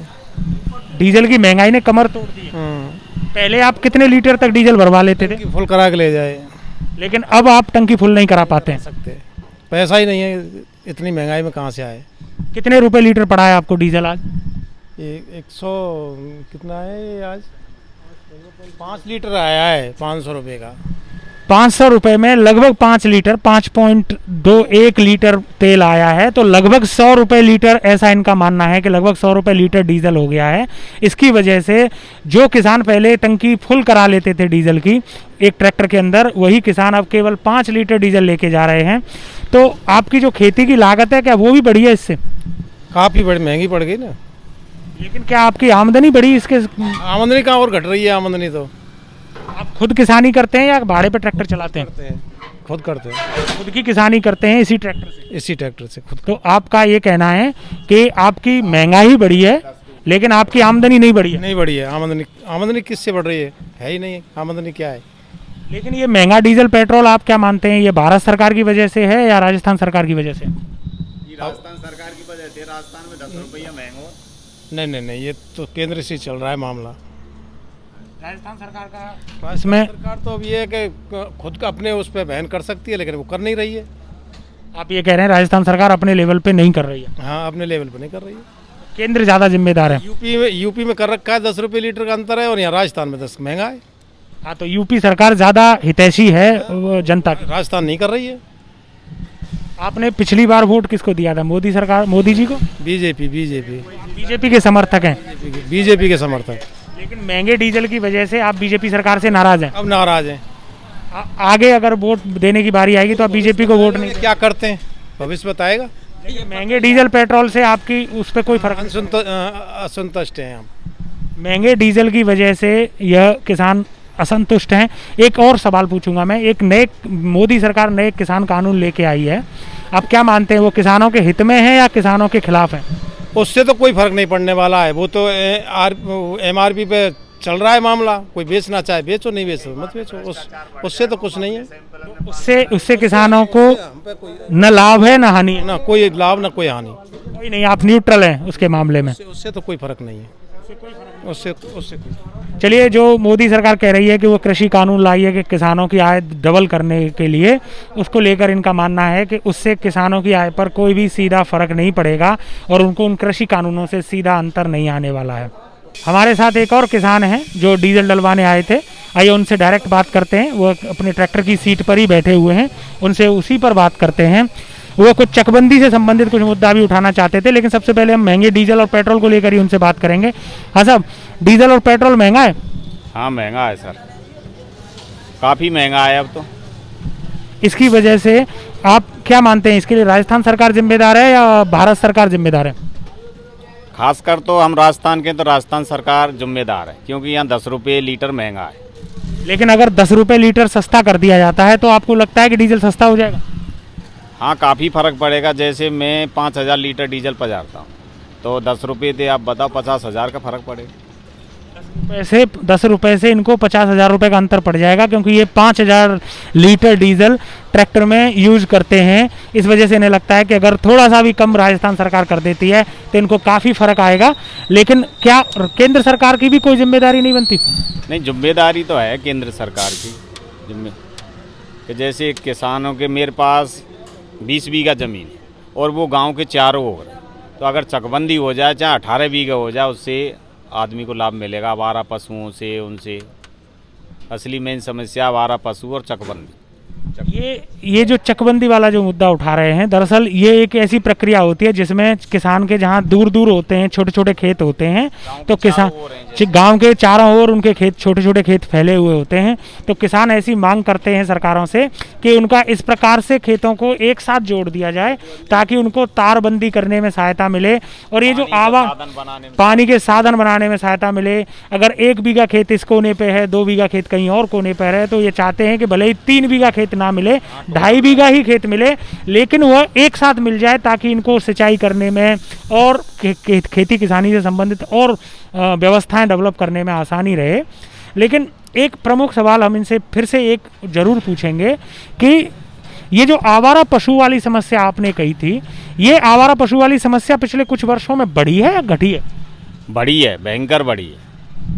S1: डीजल की महंगाई ने कमर तोड़ दी है। पहले आप कितने लीटर तक डीजल भरवा लेते थे?
S8: फुल करा के ले जाए,
S1: लेकिन अब आप टंकी फुल नहीं करा पाते हैं।
S8: सकते पैसा ही नहीं है, इतनी महंगाई में कहाँ से आए।
S1: कितने रुपए लीटर पड़ा है आपको डीजल आज?
S8: ये 100 कितना है ये आज? 5 लीटर आया है 500 रुपये का।
S1: 500 रुपये में लगभग 5 लीटर 5.21 लीटर तेल आया है, तो लगभग 100 रुपये लीटर, ऐसा इनका मानना है कि लगभग 100 रुपये लीटर डीजल हो गया है। इसकी वजह से जो किसान पहले टंकी फुल करा लेते थे डीजल की एक ट्रैक्टर के अंदर, वही किसान अब केवल 5 लीटर डीजल लेके जा रहे हैं। तो आपकी जो खेती की लागत है क्या वो भी बढ़ी है इससे?
S8: काफ़ी बड़ी महंगी पड़ गई ना।
S1: लेकिन क्या आपकी आमदनी बढ़ी इसके?
S8: आमदनी कहाँ और घट रही है, आमदनी तो।
S1: आप खुद किसानी करते हैं या भाड़े पे ट्रैक्टर चलाते हैं?
S8: खुद करते हैं।
S1: खुद की किसानी करते हैं इसी ट्रैक्टर से?
S8: इसी ट्रैक्टर से खुद।
S1: तो आपका ये कहना है कि आपकी महंगाई बढ़ी है लेकिन आपकी आमदनी नहीं बढ़ी है?
S8: नहीं बढ़ी है आमदनी किससे बढ़ रही है ही नहीं, आमदनी क्या है।
S1: लेकिन ये महंगा डीजल पेट्रोल आप क्या मानते हैं, ये भारत सरकार की वजह से है या राजस्थान सरकार की वजह से?
S3: राजस्थान सरकार की वजह से। राजस्थान में 10 रुपया महंगा।
S8: नहीं, ये तो केंद्र से चल रहा है मामला।
S1: राजस्थान सरकार का इसमें
S8: सरकार तो अब ये है कि खुद का अपने उस पर बैन कर सकती है, लेकिन वो कर नहीं रही है।
S1: आप ये कह रहे हैं राजस्थान सरकार अपने लेवल पे नहीं कर रही है?
S8: हाँ, अपने लेवल पे नहीं कर रही है।
S1: केंद्र ज़्यादा जिम्मेदार है।
S8: यूपी में कर रखा है 10 रुपये लीटर का अंतर है, और यहाँ राजस्थान में 10 महंगा है।
S1: हाँ, तो यूपी सरकार ज़्यादा हितैषी है वो जनता की।
S8: राजस्थान नहीं कर रही है।
S1: आपने पिछली बार वोट किसको दिया था? मोदी सरकार, मोदी जी को?
S8: बीजेपी
S1: के समर्थक हैं?
S8: बीजेपी के समर्थक।
S1: लेकिन महंगे डीजल की वजह से आप बीजेपी सरकार से नाराज हैं?
S8: अब नाराज हैं।
S1: आगे अगर वोट देने की बारी आएगी तो आप बीजेपी को वोट नहीं?
S8: क्या करते हैं भविष्य बताएगा।
S1: महंगे डीजल पेट्रोल से आपकी उस पर कोई फर्क?
S8: असंतुष्ट हैं हम।
S1: महंगे डीजल की वजह से यह किसान असंतुष्ट हैं। एक और सवाल पूछूंगा मैं, एक नए मोदी सरकार नए किसान कानून लेके आई है, आप क्या मानते हैं वो किसानों के हित में है या किसानों के खिलाफ है?
S8: उससे तो कोई फर्क नहीं पड़ने वाला है। वो तो MRP पे चल रहा है मामला। कोई बेचना चाहे बेचो, नहीं बेचो मत बेचो। उससे तो कुछ नहीं है।
S1: उससे किसानों को न लाभ है न हानि है?
S8: ना कोई लाभ ना कोई हानि।
S1: कोई नहीं, आप न्यूट्रल हैं उसके मामले में?
S8: उससे तो कोई फर्क नहीं है। उससे
S1: चलिए, जो मोदी सरकार कह रही है कि वो कृषि कानून लाई है कि किसानों की आय डबल करने के लिए, उसको लेकर इनका मानना है कि उससे किसानों की आय पर कोई भी सीधा फर्क नहीं पड़ेगा और उनको उन कृषि कानूनों से सीधा अंतर नहीं आने वाला है। हमारे साथ एक और किसान हैं जो डीजल डलवाने आए थे। आइए उनसे डायरेक्ट बात करते हैं। वो अपने ट्रैक्टर की सीट पर ही बैठे हुए हैं, उनसे उसी पर बात करते हैं। वो कुछ चकबंदी से संबंधित कुछ मुद्दा भी उठाना चाहते थे, लेकिन सबसे पहले हम महंगे डीजल और पेट्रोल को लेकर ही उनसे बात करेंगे। हाँ साहब, डीजल और पेट्रोल महंगा है?
S4: हाँ महंगा है सर, काफ़ी महंगा है अब तो।
S1: इसकी वजह से आप क्या मानते हैं, इसके लिए राजस्थान सरकार जिम्मेदार है या भारत सरकार जिम्मेदार है?
S4: खासकर तो हम राजस्थान के, तो राजस्थान सरकार जिम्मेदार है, क्योंकि यहाँ 10 रुपये लीटर महंगा है।
S1: लेकिन अगर 10 रुपये लीटर सस्ता कर दिया जाता है तो आपको लगता है कि डीजल सस्ता हो जाएगा?
S4: हाँ, काफ़ी फ़र्क पड़ेगा। जैसे मैं 5000 लीटर डीजल पजारता हूँ, तो 10 रुपये दे, आप बताओ 50,000 का फ़र्क पड़ेगा।
S1: 10 रुपए से इनको 50,000 रुपए का अंतर पड़ जाएगा, क्योंकि ये 5,000 लीटर डीजल ट्रैक्टर में यूज करते हैं। इस वजह से इन्हें लगता है कि अगर थोड़ा सा भी कम राजस्थान सरकार कर देती है तो इनको काफ़ी फर्क आएगा। लेकिन क्या केंद्र सरकार की भी कोई जिम्मेदारी नहीं बनती?
S9: नहीं, जिम्मेदारी तो है केंद्र सरकार की। कि जैसे किसानों के, मेरे पास 20 बीघा ज़मीन है और वो गांव के चारों ओर, तो अगर चकबंदी हो जाए, चाहे 18 बीघा हो जाए, उससे आदमी को लाभ मिलेगा। आवारा पशुओं से, उनसे असली मेन समस्या आवारा पशु और चकबंदी।
S1: ये जो चकबंदी वाला जो मुद्दा उठा रहे हैं, दरअसल ये एक ऐसी प्रक्रिया होती है जिसमें किसान के जहाँ दूर दूर होते हैं, छोटे छोटे खेत होते हैं, तो किसान गांव के चारों ओर उनके खेत, छोटे छोटे खेत फैले हुए होते हैं, तो किसान ऐसी मांग करते हैं सरकारों से कि उनका इस प्रकार से खेतों को एक साथ जोड़ दिया जाए ताकि उनको तारबंदी करने में सहायता मिले और ये जो पानी के साधन बनाने में सहायता मिले। अगर 1 बीघा खेत इस कोने पे है, 2 बीघा खेत कहीं और कोने पर है, तो ये चाहते हैं कि भले ही 3 बीघा खेत ना मिले, 2.5 बीघा ही खेत मिले, लेकिन वह एक साथ मिल जाए ताकि इनको सिंचाई करने में और खेती किसानी से संबंधित और व्यवस्थाएं डेवलप करने में आसानी रहे। लेकिन एक प्रमुख सवाल हम इनसे फिर से एक जरूर पूछेंगे कि ये जो आवारा पशु वाली समस्या आपने कही थी, ये आवारा पशु वाली समस्या पिछले कुछ वर्षों में बढ़ी है या घटी है?
S9: बढ़ी है, भयंकर बढ़ी है,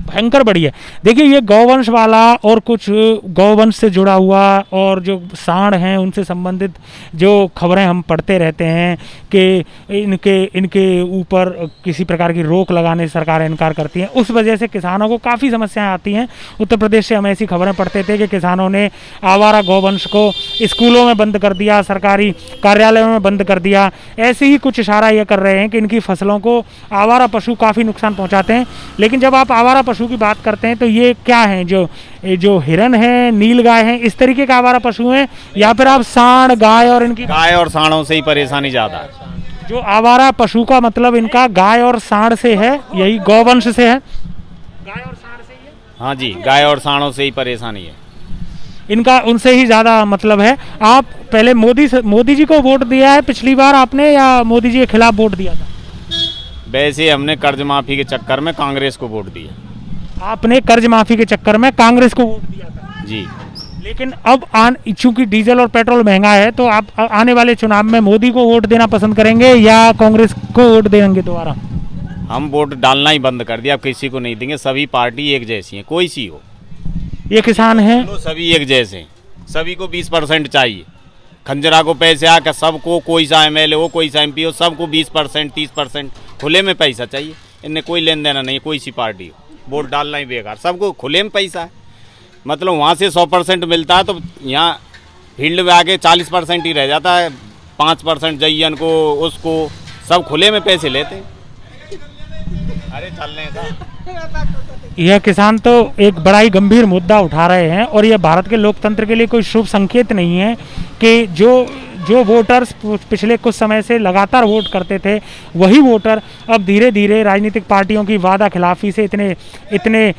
S1: भयंकर बढ़ी है। देखिए, ये गौवंश वाला और कुछ गौवंश से जुड़ा हुआ और जो सांड हैं उनसे संबंधित जो खबरें हम पढ़ते रहते हैं कि इनके ऊपर किसी प्रकार की रोक लगाने से सरकारें इनकार करती हैं, उस वजह से किसानों को काफ़ी समस्याएं आती हैं। उत्तर प्रदेश से हम ऐसी खबरें पढ़ते थे कि किसानों ने आवारा गौवंश को स्कूलों में बंद कर दिया, सरकारी कार्यालयों में बंद कर दिया। ऐसे ही कुछ इशारा ये कर रहे हैं कि इनकी फसलों को आवारा पशु काफ़ी नुकसान पहुँचाते हैं। लेकिन जब आप आवारा पशु की बात करते हैं तो ये क्या है? जो हिरन है, नीलगाय है, इस तरीके का आवारा पशु है, या फिर आप सांड, गाय और इनकी?
S9: गाय और सांडों से ही परेशानी ज़्यादा है।
S1: जो आवारा पशु का मतलब इनका गाय और सांड से है, यही गौवंश से है, गाय और सांड से ही है?
S9: हाँ जी, गाय और सांडों से ही परेशानी है
S1: इनका, उनसे ही ज़्यादा मतलब है। आप पहले मोदी जी को वोट दिया है पिछली बार आपने, या मोदी जी के खिलाफ वोट दिया था?
S9: वैसे हमने कर्ज माफी के चक्कर में कांग्रेस को वोट दिया।
S1: आपने कर्ज माफी के चक्कर में कांग्रेस को वोट दिया था?
S9: जी।
S1: लेकिन अब चूंकि डीजल और पेट्रोल महंगा है, तो आप आने वाले चुनाव में मोदी को वोट देना पसंद करेंगे या कांग्रेस को वोट देंगे दोबारा?
S9: हम वोट डालना ही बंद कर दिया, अब किसी को नहीं देंगे। सभी पार्टी एक जैसी है, कोई सी हो।
S1: ये किसान है,
S9: सभी एक जैसे हैं, सभी को 20% चाहिए। खंजरा को पैसे आकर सबको, कोई सा MLA हो, कोई सा MP हो, सबको 20%, 30% खुले में पैसा चाहिए। इनने कोई लेन देना नहीं है, कोई सी पार्टी हो। वोट डालना ही बेकार, सबको खुले में पैसा है। मतलब वहाँ से 100% मिलता है, तो यहाँ फील्ड में आके 40% ही रह जाता है। 5% जयन को, उसको, सब खुले में पैसे लेते हैं। अरे चलने का
S1: यह किसान तो एक बड़ा ही गंभीर मुद्दा उठा रहे हैं और यह भारत के लोकतंत्र के लिए कोई शुभ संकेत नहीं है कि जो वोटर्स पिछले कुछ समय से लगातार वोट करते थे, वही वोटर अब धीरे धीरे राजनीतिक पार्टियों की वादा खिलाफी से इतने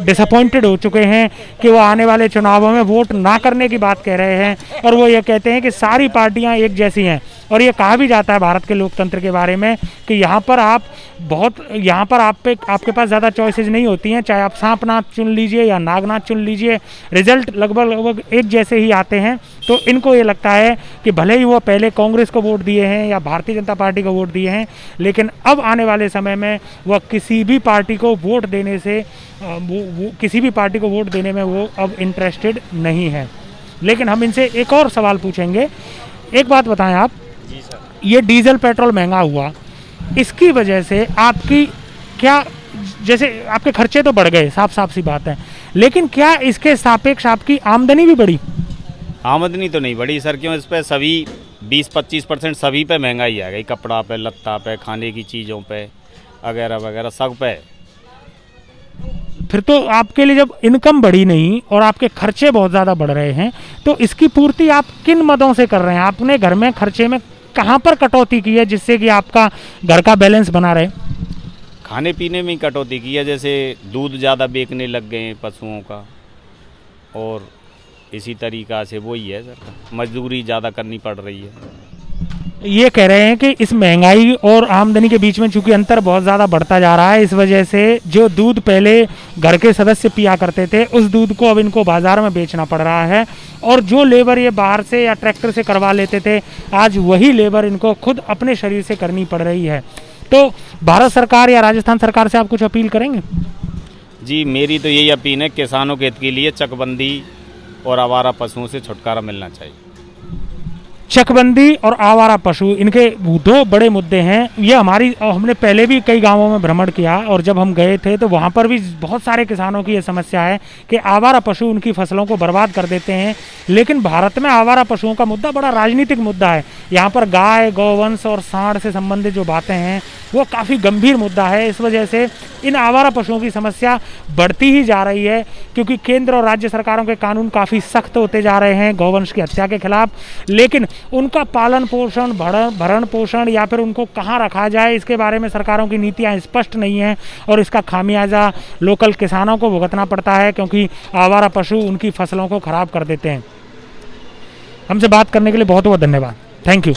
S1: डिसअपॉइंटेड हो चुके हैं कि वो आने वाले चुनावों में वोट ना करने की बात कह रहे हैं। और वो ये कहते हैं कि सारी पार्टियां एक जैसी हैं। और ये कहा भी जाता है भारत के लोकतंत्र के बारे में कि यहाँ पर आपके पास ज़्यादा चॉइसेस नहीं होती हैं, चाहे आप सांपनाथ चुन लीजिए या नागनाथ चुन लीजिए, रिजल्ट लगभग एक जैसे ही आते हैं। तो इनको ये लगता है कि भले ही वो पहले कांग्रेस को वोट दिए हैं या भारतीय जनता पार्टी को वोट दिए हैं, लेकिन अब आने वाले समय में वह किसी भी पार्टी को वोट देने में वो अब इंटरेस्टेड नहीं है। लेकिन हम इनसे एक और सवाल पूछेंगे। एक बात बताएं आप,
S9: जी सर, ये
S1: डीजल पेट्रोल महंगा हुआ, इसकी वजह से आपकी क्या, जैसे आपके खर्चे तो बढ़ गए, साफ सी बात है, लेकिन क्या इसके सापेक्ष आपकी आमदनी भी बढ़ी?
S9: आमदनी तो नहीं बढ़ी सर, क्यों? इस पे सभी 20-25% सभी पे महंगाई आ गई। कपड़ा पे, लत्ता पे, खाने की चीज़ों पे, वगैरह वगैरह सब पे।
S1: फिर तो आपके लिए जब इनकम बढ़ी नहीं और आपके खर्चे बहुत ज़्यादा बढ़ रहे हैं, तो इसकी पूर्ति आप किन मदों से कर रहे हैं? आपने घर में खर्चे में कहाँ पर कटौती की है जिससे कि आपका घर का बैलेंस बना रहे?
S9: खाने पीने में ही कटौती की है, जैसे दूध ज़्यादा बेचने लग गए हैं पशुओं का, और इसी तरीक़ा से वही है सर, मजदूरी ज़्यादा करनी पड़ रही है।
S1: ये कह रहे हैं कि इस महंगाई और आमदनी के बीच में चूंकि अंतर बहुत ज़्यादा बढ़ता जा रहा है, इस वजह से जो दूध पहले घर के सदस्य पिया करते थे उस दूध को अब इनको बाज़ार में बेचना पड़ रहा है, और जो लेबर ये बाहर से या ट्रैक्टर से करवा लेते थे आज वही लेबर इनको खुद अपने शरीर से करनी पड़ रही है। तो भारत सरकार या राजस्थान सरकार से आप कुछ अपील करेंगे?
S9: जी मेरी तो यही अपील है, किसानों के हित के लिए चकबंदी और आवारा पशुओं से छुटकारा मिलना चाहिए।
S1: चकबंदी और आवारा पशु, इनके दो बड़े मुद्दे हैं। ये हमने पहले भी कई गांवों में भ्रमण किया और जब हम गए थे तो वहाँ पर भी बहुत सारे किसानों की ये समस्या है कि आवारा पशु उनकी फसलों को बर्बाद कर देते हैं। लेकिन भारत में आवारा पशुओं का मुद्दा बड़ा राजनीतिक मुद्दा है। यहाँ पर गाय, गौवंश और सांड से संबंधित जो बातें हैं वो काफ़ी गंभीर मुद्दा है। इस वजह से इन आवारा पशुओं की समस्या बढ़ती ही जा रही है, क्योंकि केंद्र और राज्य सरकारों के कानून काफ़ी सख्त होते जा रहे हैं गौवंश की हत्या के खिलाफ, लेकिन उनका पालन पोषण, भरण पोषण या फिर उनको कहाँ रखा जाए इसके बारे में सरकारों की नीतियाँ स्पष्ट नहीं हैं, और इसका खामियाजा लोकल किसानों को भुगतना पड़ता है, क्योंकि आवारा पशु उनकी फसलों को खराब कर देते हैं। हमसे बात करने के लिए बहुत बहुत धन्यवाद, थैंक यू।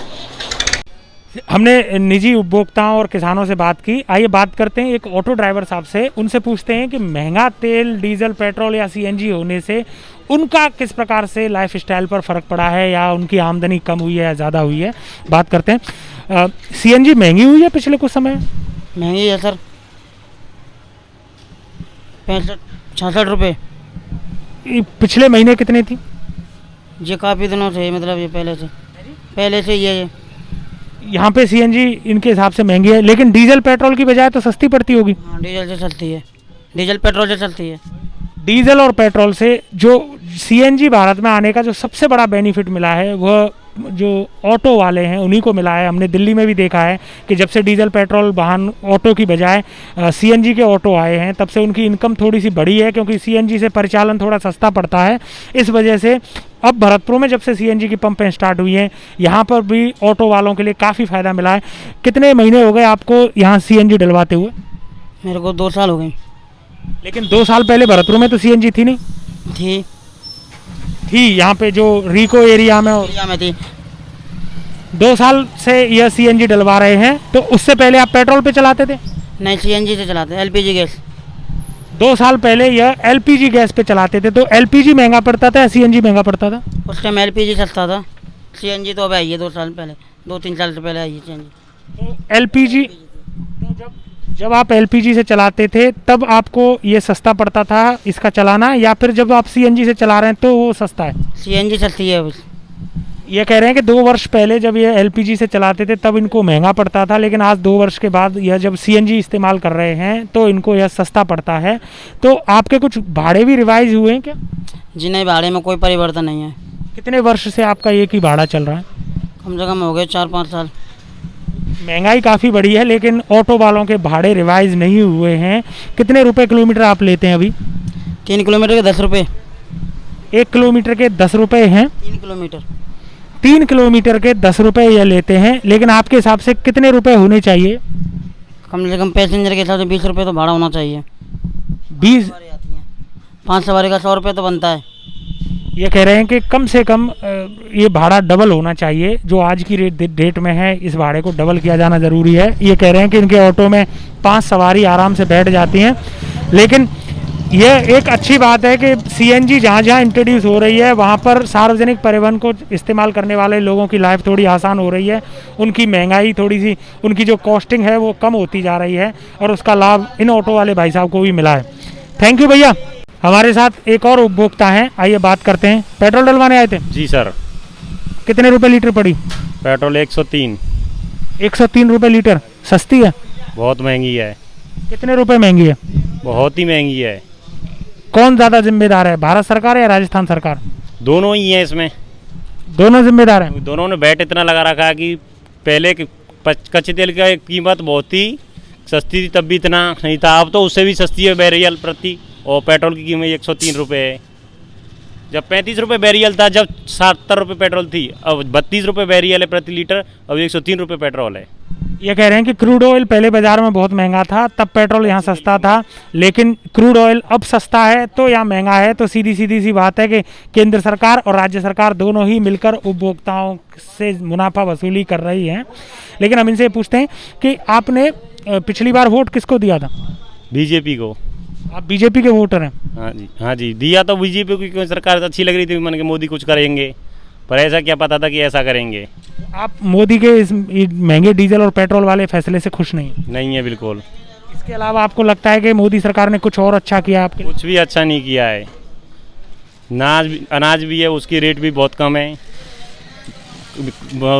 S1: हमने निजी उपभोक्ताओं और किसानों से बात की। आइए बात करते हैं एक ऑटो ड्राइवर साहब से, उनसे पूछते हैं कि महंगा तेल, डीजल, पेट्रोल या सीएनजी होने से उनका किस प्रकार से लाइफ स्टाइल पर फ़र्क पड़ा है, या उनकी आमदनी कम हुई है या ज़्यादा हुई है। बात करते हैं। सीएनजी महंगी हुई है पिछले कुछ समय?
S10: महंगी है सर, 65-66 रुपये।
S1: पिछले महीने कितनी थी?
S10: ये काफ़ी दिनों से, मतलब ये पहले से ये
S1: यहाँ पे सीएनजी इनके हिसाब से महंगी है, लेकिन डीजल पेट्रोल की बजाय तो सस्ती पड़ती होगी।
S10: हाँ, डीजल से चलती है, डीजल पेट्रोल से चलती है।
S1: डीजल और पेट्रोल से जो सीएनजी भारत में आने का जो सबसे बड़ा बेनिफिट मिला है वह जो ऑटो वाले हैं उन्हीं को मिला है। हमने दिल्ली में भी देखा है कि जब से डीजल पेट्रोल वाहन ऑटो की बजाय सीएनजी के ऑटो आए हैं तब से उनकी इनकम थोड़ी सी बढ़ी है, क्योंकि सीएनजी से परिचालन थोड़ा सस्ता पड़ता है। इस वजह से अब भरतपुर में जब से सीएनजी की पंपें स्टार्ट हुई हैं यहाँ पर भी ऑटो वालों के लिए काफ़ी फ़ायदा मिला है। कितने महीने हो गए आपको यहाँ सीएनजी डलवाते हुए?
S10: मेरे को 2 साल हो गए।
S1: लेकिन 2 साल पहले भरतपुर में तो सीएनजी थी नहीं? थी यहाँ पे जो रिको एरिया में
S10: थी।
S1: 2 साल से यह सीएनजी डलवा रहे हैं, तो उससे पहले आप पेट्रोल पे चलाते थे?
S10: नहीं, सीएनजी से चलाते, एलपीजी गैस।
S1: 2 साल पहले यह एलपीजी गैस पे चलाते थे, तो एलपीजी महंगा पड़ता था या सीएनजी महंगा पड़ता था?
S10: उस टाइम एलपीजी सस्ता था, सीएनजी तो अब आई है 2 साल पहले, 2-3 साल से पहले आई है सीएनजी।
S1: तो एलपीजी, तो जब आप एलपीजी से चलाते थे तब आपको ये सस्ता पड़ता था इसका चलाना, या फिर जब आप सीएनजी से चला रहे हैं तो वो सस्ता है?
S10: सीएनजी सस्ती है।
S1: ये कह रहे हैं कि 2 वर्ष पहले जब ये एलपीजी से चलाते थे तब इनको महंगा पड़ता था, लेकिन आज 2 वर्ष के बाद यह जब सीएनजी इस्तेमाल कर रहे हैं तो इनको यह सस्ता पड़ता है। तो आपके कुछ भाड़े भी रिवाइज हुए हैं क्या?
S10: जी नहीं, भाड़े में कोई परिवर्तन नहीं है।
S1: कितने वर्ष से आपका एक ही भाड़ा चल रहा है?
S10: कम से कम हो गए 4-5 साल।
S1: महंगाई काफ़ी बढ़ी है, लेकिन ऑटो वालों के भाड़े रिवाइज नहीं हुए हैं। कितने रुपए किलोमीटर आप लेते हैं अभी?
S10: 3 किलोमीटर के 10 रुपये।
S1: 1 किलोमीटर के 10 रुपये हैं?
S10: 3
S1: किलोमीटर के 10 रुपये ये लेते हैं, लेकिन आपके हिसाब से कितने रुपए होने चाहिए?
S10: कम से कम पैसेंजर के हिसाब से 20 रुपये तो भाड़ा होना चाहिए।
S1: 20?
S10: 5 सवारी का 100 रुपये तो बनता है।
S1: ये कह रहे हैं कि कम से कम ये भाड़ा डबल होना चाहिए, जो आज की डेट में है इस भाड़े को डबल किया जाना ज़रूरी है। ये कह रहे हैं कि इनके ऑटो में 5 सवारी आराम से बैठ जाती हैं, लेकिन यह एक अच्छी बात है कि सीएनजी जहाँ जहाँ इंट्रोड्यूस हो रही है वहाँ पर सार्वजनिक परिवहन को इस्तेमाल करने वाले लोगों की लाइफ थोड़ी आसान हो रही है, उनकी महंगाई थोड़ी सी, उनकी जो कॉस्टिंग है वो कम होती जा रही है, और उसका लाभ इन ऑटो वाले भाई साहब को भी मिला है। थैंक यू भैया। हमारे साथ एक और उपभोक्ता हैं, आइए बात करते हैं। पेट्रोल डलवाने आए थे?
S11: जी सर।
S1: कितने रुपए लीटर पड़ी?
S11: पेट्रोल 103।
S1: 103 रुपये लीटर, सस्ती है?
S11: बहुत महंगी है।
S1: कितने रुपए महंगी है?
S11: बहुत ही महंगी है।
S1: कौन ज़्यादा जिम्मेदार है, भारत सरकार या राजस्थान सरकार?
S11: दोनों ही हैं इसमें।
S1: दोनों जिम्मेदार हैं?
S11: दोनों ने बैट इतना लगा रखा है कि पहले कच्चे तेल की कीमत बहुत ही सस्ती थी, तब भी इतना नहीं था। अब तो उससे भी सस्ती है बैरियल प्रति, और पेट्रोल की कीमत 103 रुपये है। जब 35 रुपये बैरियल था, जब 70 रुपये पेट्रोल थी, अब 32 रुपये बैरियल है प्रति लीटर, अब 103 रुपये पेट्रोल है।
S1: ये कह रहे हैं कि क्रूड ऑयल पहले बाजार में बहुत महंगा था, तब पेट्रोल यहाँ सस्ता था, लेकिन क्रूड ऑयल अब सस्ता है तो यहाँ महंगा है। तो सीधी सी बात है कि केंद्र सरकार और राज्य सरकार दोनों ही मिलकर उपभोक्ताओं से मुनाफा वसूली कर रही हैं। लेकिन हम इनसे पूछते हैं कि आपने पिछली बार वोट किसको दिया था?
S11: बीजेपी को।
S1: आप बीजेपी के वोटर हैं?
S11: हाँ जी दिया तो बीजेपी को, क्योंकि सरकार अच्छी लग रही थी, मन के मोदी कुछ करेंगे, पर ऐसा क्या पता था कि ऐसा करेंगे।
S1: आप मोदी के इस महंगे डीजल और पेट्रोल वाले फैसले से खुश नहीं
S11: है बिल्कुल।
S1: इसके अलावा आपको लगता है कि मोदी सरकार ने कुछ और अच्छा किया आपके?
S11: कुछ भी अच्छा नहीं किया है। अनाज भी है, उसकी रेट भी बहुत कम है।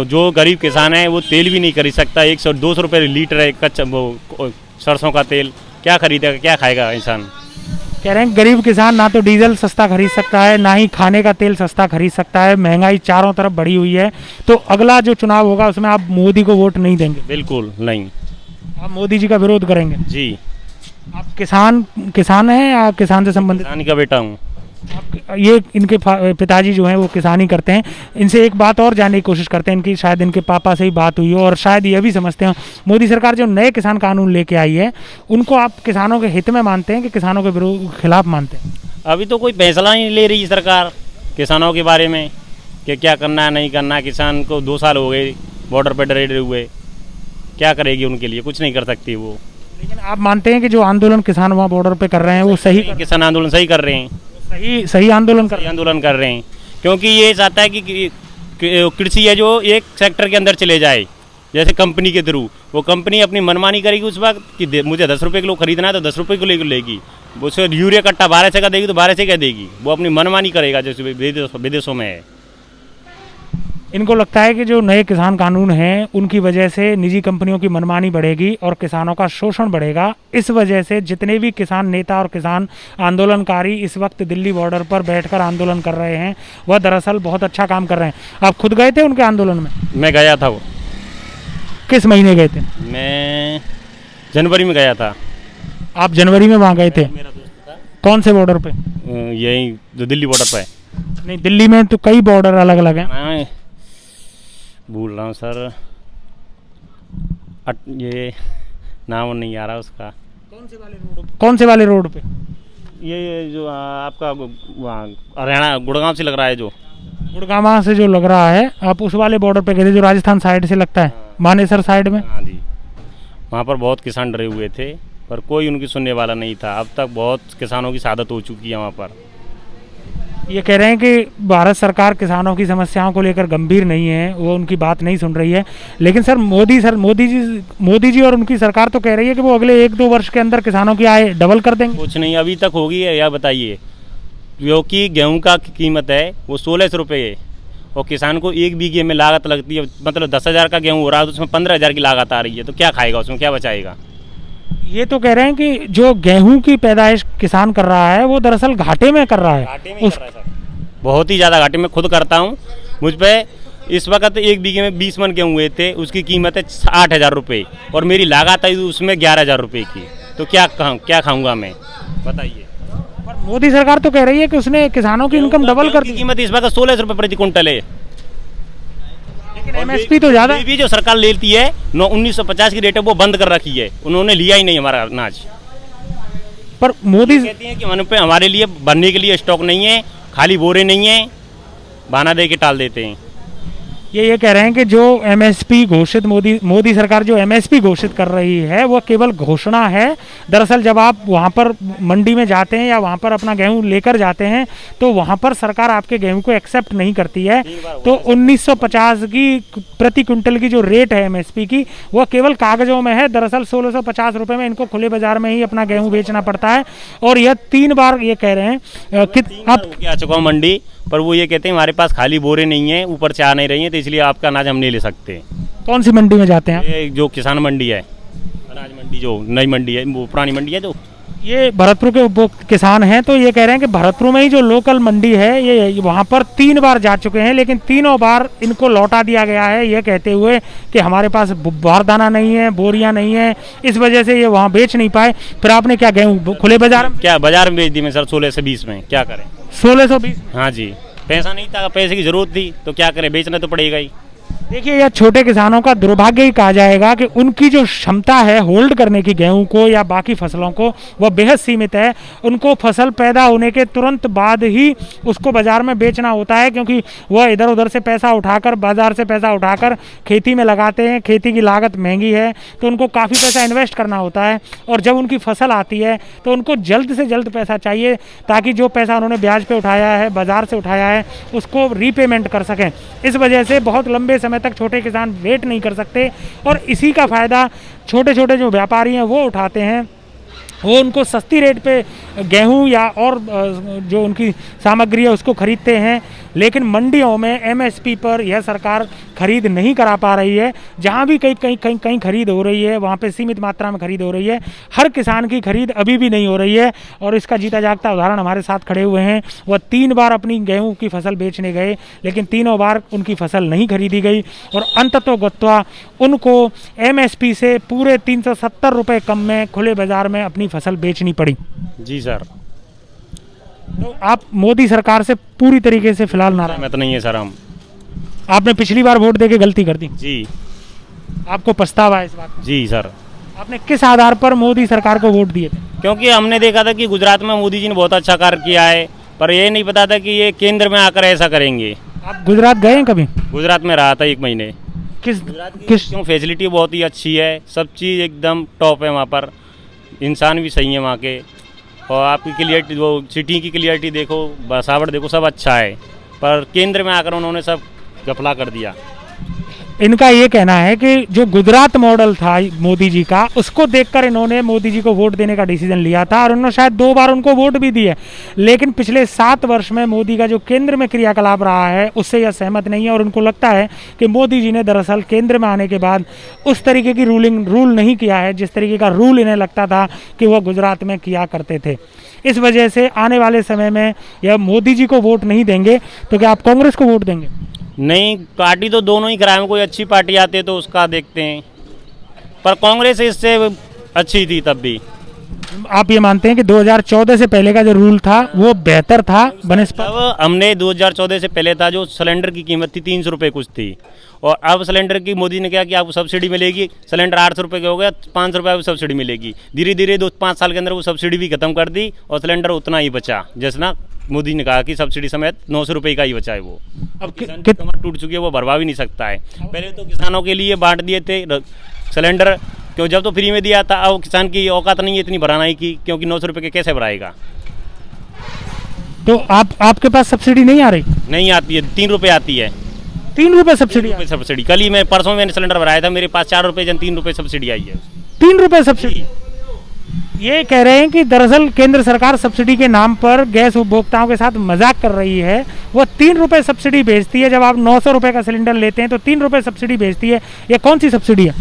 S11: जो गरीब किसान है वो तेल भी नहीं खरीद सकता, 100-200 रुपये लीटर है कच्चा वो सरसों का तेल, क्या खरीदेगा, क्या खाएगा इंसान।
S1: कह रहे हैं गरीब किसान ना तो डीजल सस्ता खरीद सकता है, ना ही खाने का तेल सस्ता खरीद सकता है, महंगाई चारों तरफ बढ़ी हुई है। तो अगला जो चुनाव होगा उसमें आप मोदी को वोट नहीं देंगे?
S11: बिल्कुल नहीं।
S1: आप मोदी जी का विरोध करेंगे?
S11: जी।
S1: आप किसान हैं या किसान से संबंधित?
S11: किसान का बेटा हूँ।
S1: ये इनके पिताजी जो हैं वो किसानी करते हैं। इनसे एक बात और जानने की कोशिश करते हैं, इनकी शायद इनके पापा से ही बात हुई हो और शायद ये भी समझते हैं मोदी सरकार जो नए किसान कानून लेके आई है उनको आप किसानों के हित में मानते हैं कि किसानों के खिलाफ मानते हैं?
S11: अभी तो कोई फैसला नहीं ले रही सरकार किसानों के बारे में कि क्या करना है नहीं करना। किसान को 2 साल हो गए बॉर्डर पर डरे हुए, क्या करेगी उनके लिए? कुछ नहीं कर सकती वो।
S1: लेकिन आप मानते हैं कि जो आंदोलन किसान वहाँ बॉर्डर पे कर रहे हैं वो सही?
S11: किसान आंदोलन सही कर रहे हैं,
S1: सही आंदोलन
S11: कर रहे हैं, क्योंकि ये चाहता है कि कृषि है जो एक सेक्टर के अंदर चले जाए, जैसे कंपनी के थ्रू। वो कंपनी अपनी मनमानी करेगी उस वक्त कि मुझे 10 रुपये किलो खरीदना है तो 10 रुपये किलो लेगी, उसे यूरिया कट्टा 1200 का देगी तो 1200 का देगी। वो अपनी मनमानी करेगा जैसे विदेशों में है।
S1: इनको लगता है कि जो नए किसान कानून हैं उनकी वजह से निजी कंपनियों की मनमानी बढ़ेगी और किसानों का शोषण बढ़ेगा। इस वजह से जितने भी किसान नेता और किसान आंदोलनकारी इस वक्त दिल्ली बॉर्डर पर बैठकर आंदोलन कर रहे हैं वह दरअसल बहुत अच्छा काम कर रहे हैं। आप खुद गए थे उनके आंदोलन में?
S11: मैं गया था। वो
S1: किस महीने गए थे?
S11: मैं जनवरी में गया था।
S1: आप जनवरी में वहाँ गए थे?
S11: मेरा दोस्त था।
S1: कौन से बॉर्डर पे?
S11: यही जो दिल्ली बॉर्डर पे है।
S1: नहीं, दिल्ली में तो कई बॉर्डर अलग अलग हैं।
S11: भूल रहा हूँ सर, ये नाम नहीं आ रहा उसका।
S1: कौन से वाले रोड पे?
S11: ये जो आपका वहाँ हरियाणा गुड़गांव से लग रहा है, जो
S1: गुड़गांव से जो लग रहा है, आप उस वाले बॉर्डर पे गए थे जो राजस्थान साइड से लगता है? मानेसर साइड में?
S11: हाँ जी। वहाँ पर बहुत किसान डरे हुए थे पर कोई उनकी सुनने वाला नहीं था। अब तक बहुत किसानों की शहादत हो चुकी है वहाँ पर।
S1: ये कह रहे हैं कि भारत सरकार किसानों की समस्याओं को लेकर गंभीर नहीं है, वो उनकी बात नहीं सुन रही है। लेकिन सर मोदी जी और उनकी सरकार तो कह रही है कि वो अगले 1-2 वर्ष के अंदर किसानों की आय डबल कर देंगे।
S11: कुछ नहीं अभी तक होगी है या बताइए, क्योंकि गेहूं का कीमत है वो 1600 रुपये है और किसान को 1 बीघे में लागत लगती है, मतलब 10,000 का गेहूँ हो रहा है तो उसमें 15,000 की लागत आ रही है, तो क्या खाएगा उसमें, क्या बचाएगा?
S1: ये तो कह रहे हैं कि जो गेहूं की पैदाइश किसान कर रहा है वो दरअसल घाटे में कर रहा है।
S11: घाटे में कर रहा है सर, बहुत ही ज़्यादा घाटे में। खुद करता हूँ, मुझ पर इस वक्त 1 बीघे में 20 मन गेहूँ हुए थे, उसकी कीमत है 8,000 रुपये और मेरी लागत आई उसमें 11,000 रुपये की। तो क्या खाऊंगा मैं, बताइए।
S1: मोदी सरकार तो कह रही है कि उसने किसानों की इनकम डबल कर दी।
S11: कीमत इस वक्त 1600 रुपये प्रति कुंटल है,
S1: लेकिन एमएसपी तो ज़्यादा
S11: भी जो सरकार लेती है 1950 की रेट है वो बंद कर रखी है, उन्होंने लिया ही नहीं हमारा अनाज।
S1: पर मोदी
S11: कहती है कि मन पे हमारे लिए भरने के लिए स्टॉक नहीं है, खाली बोरे नहीं है, बहाना दे के टाल देते हैं।
S1: ये कह रहे हैं कि जो एमएसपी घोषित मोदी सरकार जो एमएसपी घोषित कर रही है वो केवल घोषणा है। दरअसल जब आप वहाँ पर मंडी में जाते हैं या वहाँ पर अपना गेहूँ लेकर जाते हैं तो वहाँ पर सरकार आपके गेहूँ को एक्सेप्ट नहीं करती है। तो 1950 की प्रति क्विंटल की जो रेट है एमएसपी की वह केवल कागजों में है। दरअसल 1650 रुपये में इनको खुले बाजार में ही अपना गेहूँ बेचना पड़ता है। और यह 3 बार ये कह रहे हैं कि
S11: आप आ चुका हूँ मंडी पर, वो ये कहते हैं हमारे पास खाली बोरे नहीं है, ऊपर से आ नहीं रही है, तो इसलिए आपका अनाज हम नहीं ले सकते।
S1: कौन सी मंडी में जाते हैं?
S11: ये जो किसान मंडी है, अनाज मंडी, जो नई मंडी है, वो पुरानी मंडी है जो।
S1: ये भरतपुर के किसान हैं तो ये कह रहे हैं कि भरतपुर में ही जो लोकल मंडी है ये वहाँ पर 3 बार जा चुके हैं, लेकिन तीनों बार इनको लौटा दिया गया है ये कहते हुए कि हमारे पास बारदाना नहीं है, बोरियां नहीं है, इस वजह से ये वहाँ बेच नहीं पाए। फिर आपने क्या गेहूँ खुले बाजार में?
S11: क्या बाजार में बेच दी मैं सर 16 से 20 में, क्या करें?
S1: 1620?
S11: हाँ जी, पैसा नहीं था, पैसे की जरूरत थी तो क्या करें, बेचना तो पड़ेगा ही।
S1: देखिए, यह छोटे किसानों का दुर्भाग्य ही कहा जाएगा कि उनकी जो क्षमता है होल्ड करने की गेहूं को या बाकी फसलों को, वह बेहद सीमित है। उनको फसल पैदा होने के तुरंत बाद ही उसको बाजार में बेचना होता है, क्योंकि वह इधर उधर से पैसा उठाकर, बाजार से पैसा उठाकर खेती में लगाते हैं। खेती की लागत महंगी है, तो उनको काफ़ी पैसा इन्वेस्ट करना होता है, और जब उनकी फसल आती है तो उनको जल्द से जल्द पैसा चाहिए, ताकि जो पैसा उन्होंने ब्याज पे उठाया है, बाजार से उठाया है, उसको रीपेमेंट कर सकें। इस वजह से बहुत लंबे समय तक छोटे किसान वेट नहीं कर सकते, और इसी का फ़ायदा छोटे छोटे जो व्यापारी हैं वो उठाते हैं। वो उनको सस्ती रेट पे गेहूं या और जो उनकी सामग्री है उसको खरीदते हैं, लेकिन मंडियों में एमएसपी पर यह सरकार खरीद नहीं करा पा रही है। जहां भी कहीं खरीद हो रही है, वहां पे सीमित मात्रा में खरीद हो रही है। हर किसान की खरीद अभी भी नहीं हो रही है, और इसका जीता जागता उदाहरण हमारे साथ खड़े हुए हैं। वह 3 बार अपनी गेहूं की फसल बेचने गए, लेकिन तीनों बार उनकी फसल नहीं खरीदी गई, और अंततोगत्वा उनको एमएसपी से पूरे 370 रुपये कम में खुले बाजार में अपनी फसल बेचनी पड़ी।
S11: जी सर।
S1: तो आप मोदी सरकार से पूरी तरीके से फिलहाल नाराज?
S11: मैं तो नहीं है सर। हम
S1: आपने पिछली बार वोट देके गलती कर दी
S11: जी।
S1: आपको पछतावा है इस बात?
S11: जी सर।
S1: आपने किस आधार पर मोदी सरकार को वोट दिए थे?
S11: क्योंकि हमने देखा था कि गुजरात में मोदी जी ने बहुत अच्छा कार्य किया है, पर ये नहीं पता था कि ये केंद्र में आकर ऐसा करेंगे।
S1: आप गुजरात गए हैं कभी?
S11: गुजरात में रहा था 1 महीने।
S1: किस
S11: क्यों? फैसिलिटी बहुत ही अच्छी है, सब चीज़ एकदम टॉप है वहाँ पर, इंसान भी सही है वहाँ के, और आपकी क्लियरिटी, वो सिटी की क्लियरिटी देखो, बसावट देखो, सब अच्छा है। पर केंद्र में आकर उन्होंने सब घपला कर दिया।
S1: इनका ये कहना है कि जो गुजरात मॉडल था मोदी जी का, उसको देखकर इन्होंने मोदी जी को वोट देने का डिसीजन लिया था, और उन्होंने शायद 2 बार उनको वोट भी दिए। लेकिन पिछले 7 वर्ष में मोदी का जो केंद्र में क्रियाकलाप रहा है, उससे यह सहमत नहीं है, और उनको लगता है कि मोदी जी ने दरअसल केंद्र में आने के बाद उस तरीके की रूल नहीं किया है जिस तरीके का रूल इन्हें लगता था कि वह गुजरात में किया करते थे। इस वजह से आने वाले समय में यह मोदी जी को वोट नहीं देंगे, तो क्या आप कांग्रेस को वोट देंगे?
S11: नहीं, पार्टी तो दोनों ही कराए, कोई अच्छी पार्टी आती है तो उसका देखते हैं, पर कांग्रेस इससे अच्छी थी तब भी।
S1: आप ये मानते हैं कि 2014 से पहले का जो रूल था वो बेहतर था बनस्पत?
S11: अब हमने 2014 से पहले था, जो सिलेंडर की कीमत थी 300 रुपये कुछ थी, और अब सिलेंडर की मोदी ने क्या कि आपको सब्सिडी मिलेगी। सिलेंडर 800 रुपये का हो गया, 500 रुपये सब्सिडी मिलेगी। धीरे धीरे 2-5 साल के अंदर वो सब्सिडी भी खत्म कर दी, और सिलेंडर उतना ही बचा, जैसे ना मोदी ने कहा कि सब्सिडी समेत 900 रुपये का ही बचा है। वो अब किसान की कमर टूट चुकी है, वो भरवा भी नहीं सकता है। पहले तो किसानों के लिए बांट दिए थे सिलेंडर, क्यों जब तो फ्री में दिया था, अब किसान की औकात नहीं है इतनी भराना की, क्योंकि 900 रुपये के कैसे भराएगा।
S1: तो आपके पास सब्सिडी नहीं आ रही?
S11: नहीं आती है, 3 रुपये आती है।
S1: 3 रुपये सब्सिडी?
S11: सब्सिडी कल ही परसों मैंने सिलेंडर भराया था, मेरे पास 4 रुपये जन 3 रुपये सब्सिडी आई है।
S1: 3 रुपये सब्सिडी? ये कह रहे हैं कि दरअसल केंद्र सरकार सब्सिडी के नाम पर गैस उपभोक्ताओं के साथ मजाक कर रही है। वो 3 रुपये सब्सिडी भेजती है, जब आप 900 रुपये का सिलेंडर लेते हैं तो 3 रुपये सब्सिडी भेजती है। ये कौन सी सब्सिडी है?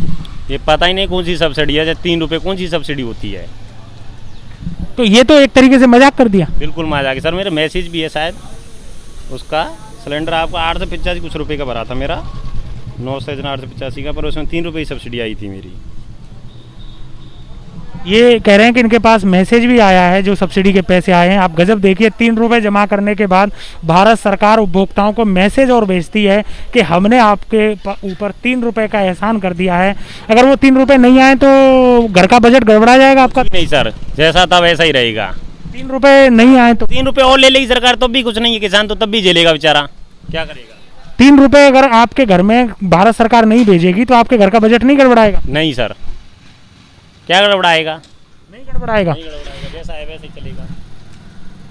S11: ये पता ही नहीं कौन सी सब्सिडी है, 3 रुपये कौन सी सब्सिडी होती है।
S1: तो ये तो एक तरीके से मजाक कर दिया।
S11: बिल्कुल मजाक है सर। मेरे मैसेज भी है शायद उसका, सिलेंडर आपका 885 कुछ रुपये का भरा था मेरा, 985 का, पर उसमें 3 रुपये की सब्सिडी आई थी मेरी।
S1: ये कह रहे हैं कि इनके पास मैसेज भी आया है जो सब्सिडी के पैसे आए हैं। आप गजब देखिए, 3 रुपये जमा करने के बाद भारत सरकार उपभोक्ताओं को मैसेज और भेजती है कि हमने आपके ऊपर 3 रुपये का एहसान कर दिया है। अगर वो 3 रुपये नहीं आए तो घर का बजट गड़बड़ा जाएगा आपका?
S11: नहीं सर, जैसा था वैसा ही रहेगा।
S1: 3 रुपये नहीं आए तो
S11: 3 रुपये और ले लेगी सरकार, तब भी कुछ नहीं है, किसान तो तब भी झेलेगा बेचारा, क्या करेगा।
S1: 3 रुपये अगर आपके घर में भारत सरकार नहीं भेजेगी तो आपके घर का बजट नहीं गड़बड़ाएगा?
S11: नहीं सर, क्या गड़बड़ाएगा?
S1: नहीं गड़बड़ाएगा,
S11: जैसा है वैसे ही चलेगा।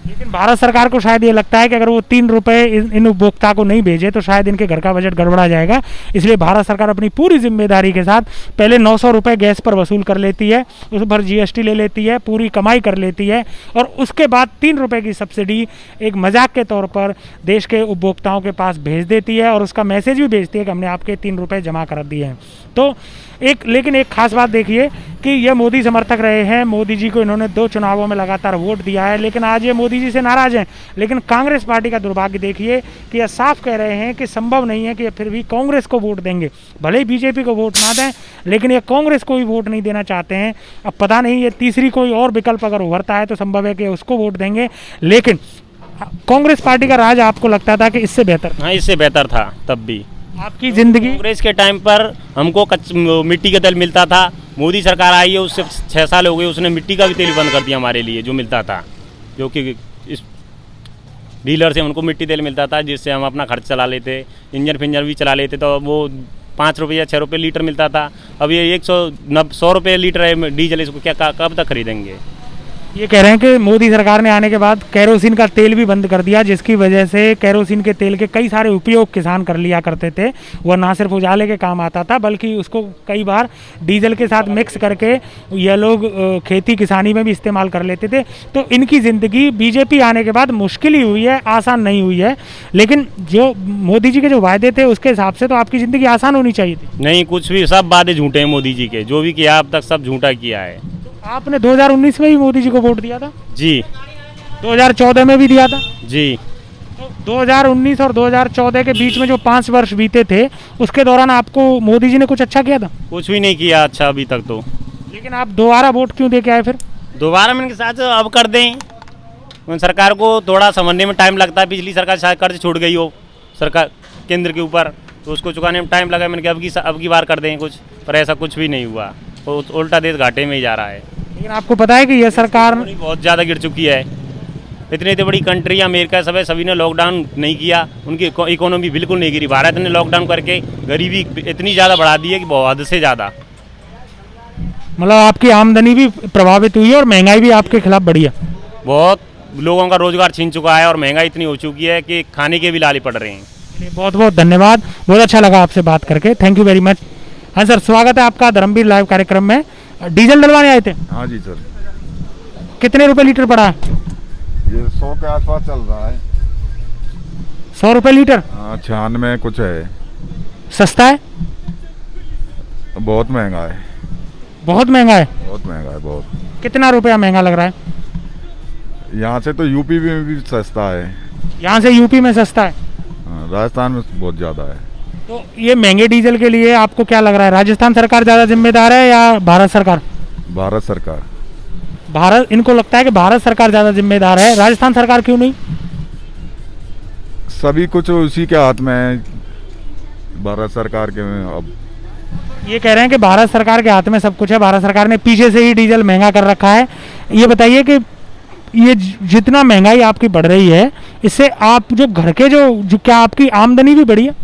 S1: लेकिन भारत सरकार को शायद ये लगता है कि अगर वो 3 रुपये इन उपभोक्ता को नहीं भेजे तो शायद इनके घर का बजट गड़बड़ा जाएगा। इसलिए भारत सरकार अपनी पूरी जिम्मेदारी के साथ पहले 900 रुपये गैस पर वसूल कर लेती है, उस पर GST ले लेती है, पूरी कमाई कर लेती है, और उसके बाद 3 रुपये की सब्सिडी एक मजाक के तौर पर देश के उपभोक्ताओं के पास भेज देती है, और उसका मैसेज भी भेजती है कि हमने आपके 3 रुपये जमा कर दिए हैं। तो लेकिन एक खास बात देखिए कि यह मोदी समर्थक रहे हैं, मोदी जी को इन्होंने 2 चुनावों में लगातार वोट दिया है, लेकिन आज ये मोदी जी से नाराज़ हैं। लेकिन कांग्रेस पार्टी का दुर्भाग्य देखिए कि यह साफ कह रहे हैं कि संभव नहीं है कि फिर भी कांग्रेस को वोट देंगे। भले ही बीजेपी को वोट ना दें, लेकिन ये कांग्रेस को भी वोट नहीं देना चाहते हैं। अब पता नहीं ये तीसरी कोई और विकल्प अगर उभरता है तो संभव है कि उसको वोट देंगे। लेकिन कांग्रेस पार्टी का राज आपको लगता था कि इससे बेहतर?
S11: हाँ, इससे बेहतर था तब भी।
S1: आपकी जिंदगी
S11: कांग्रेस के टाइम पर हमको मिट्टी का तेल मिलता था। मोदी सरकार आई है उससे 6 साल हो गए, उसने मिट्टी का भी तेल बंद कर दिया हमारे लिए जो मिलता था, जो कि इस डीलर से उनको मिट्टी तेल मिलता था जिससे हम अपना खर्च चला लेते, इंजन फिंजन भी चला लेते। तो वो 5 रुपये या 6 रुपये लीटर मिलता था, अब ये 100 रुपये लीटर है डीजल, इसको क्या कब तक खरीदेंगे।
S1: ये कह रहे हैं कि मोदी सरकार ने आने के बाद कैरोसिन का तेल भी बंद कर दिया, जिसकी वजह से कैरोसिन के तेल के कई सारे उपयोग किसान कर लिया करते थे। वह ना सिर्फ उजाले के काम आता था बल्कि उसको कई बार डीजल के साथ मिक्स करके ये लोग खेती किसानी में भी इस्तेमाल कर लेते थे। तो इनकी ज़िंदगी बीजेपी आने के बाद मुश्किल ही हुई है, आसान नहीं हुई है। लेकिन जो मोदी जी के जो वायदे थे उसके हिसाब से तो आपकी ज़िंदगी आसान होनी चाहिए थी।
S11: नहीं, कुछ भी, सब वादे झूठे हैं मोदी जी के, जो भी किया अब तक सब झूठा किया है।
S1: आपने 2019 में भी मोदी जी को वोट दिया था?
S11: जी।
S1: 2014 में भी दिया था?
S11: जी।
S1: तो 2019 और 2014 के बीच में जो 5 वर्ष बीते थे उसके दौरान आपको मोदी जी ने कुछ अच्छा किया था?
S11: कुछ भी नहीं किया अच्छा अभी तक तो।
S1: लेकिन आप दोबारा वोट क्यों दे के आए फिर?
S11: दोबारा मैंने साथ अब कर दें, सरकार को थोड़ा समझने में टाइम लगता है। पिछली सरकार शायद कर्ज छूट गई हो सरकार केंद्र के ऊपर, तो उसको चुकाने में टाइम लगा। मैंने कहा अब की बार कर दें कुछ, पर ऐसा कुछ भी नहीं हुआ, तो उल्टा देश घाटे में ही जा रहा है।
S1: लेकिन आपको पता है कि यह सरकार
S11: बहुत ज़्यादा गिर चुकी है। इतनी बड़ी कंट्री अमेरिका सब है, सभी ने लॉकडाउन नहीं किया, उनकी इकोनॉमी बिल्कुल नहीं गिरी। भारत ने लॉकडाउन करके गरीबी इतनी ज़्यादा बढ़ा दी है कि बहुत हद से ज़्यादा।
S1: मतलब आपकी आमदनी भी प्रभावित हुई है और महंगाई भी आपके खिलाफ बढ़ी है।
S11: बहुत लोगों का रोजगार छीन चुका है और महंगाई इतनी हो चुकी है कि खाने के भी लाले पड़ रहे हैं।
S1: बहुत बहुत धन्यवाद, बहुत अच्छा लगा आपसे बात करके, थैंक यू वेरी मच। हाँ सर, स्वागत है आपका धर्मवीर लाइव कार्यक्रम में। डीजल डलवाने आए थे?
S12: हाँ जी सर।
S1: कितने रुपए लीटर पड़ा है?
S12: ये 100 के आसपास चल रहा है।
S1: 100 रुपए लीटर?
S12: हाँ, 96 कुछ है।
S1: सस्ता है?
S12: बहुत महंगा है।
S1: बहुत महंगा है?
S12: बहुत महंगा है, बहुत।
S1: कितना रुपया महंगा लग रहा है?
S12: यहाँ से तो यूपी में भी सस्ता है।
S1: यहाँ से यूपी में सस्ता है?
S12: हाँ, राजस्थान में बहुत ज़्यादा है।
S1: तो ये महंगे डीजल के लिए आपको क्या लग रहा है, राजस्थान सरकार ज़्यादा जिम्मेदार है या भारत सरकार?
S12: भारत सरकार।
S1: भारत, इनको लगता है कि भारत सरकार ज़्यादा जिम्मेदार है, राजस्थान सरकार क्यों नहीं?
S12: सभी कुछ उसी के हाथ में है, भारत सरकार के में। अब
S1: ये कह रहे हैं कि भारत सरकार के हाथ में सब कुछ है, भारत सरकार ने पीछे से ही डीजल महंगा कर रखा है। ये बताइए कि ये जितना महंगाई आपकी बढ़ रही है, इससे आप जो घर के जो क्या आपकी आमदनी भी बढ़ी है?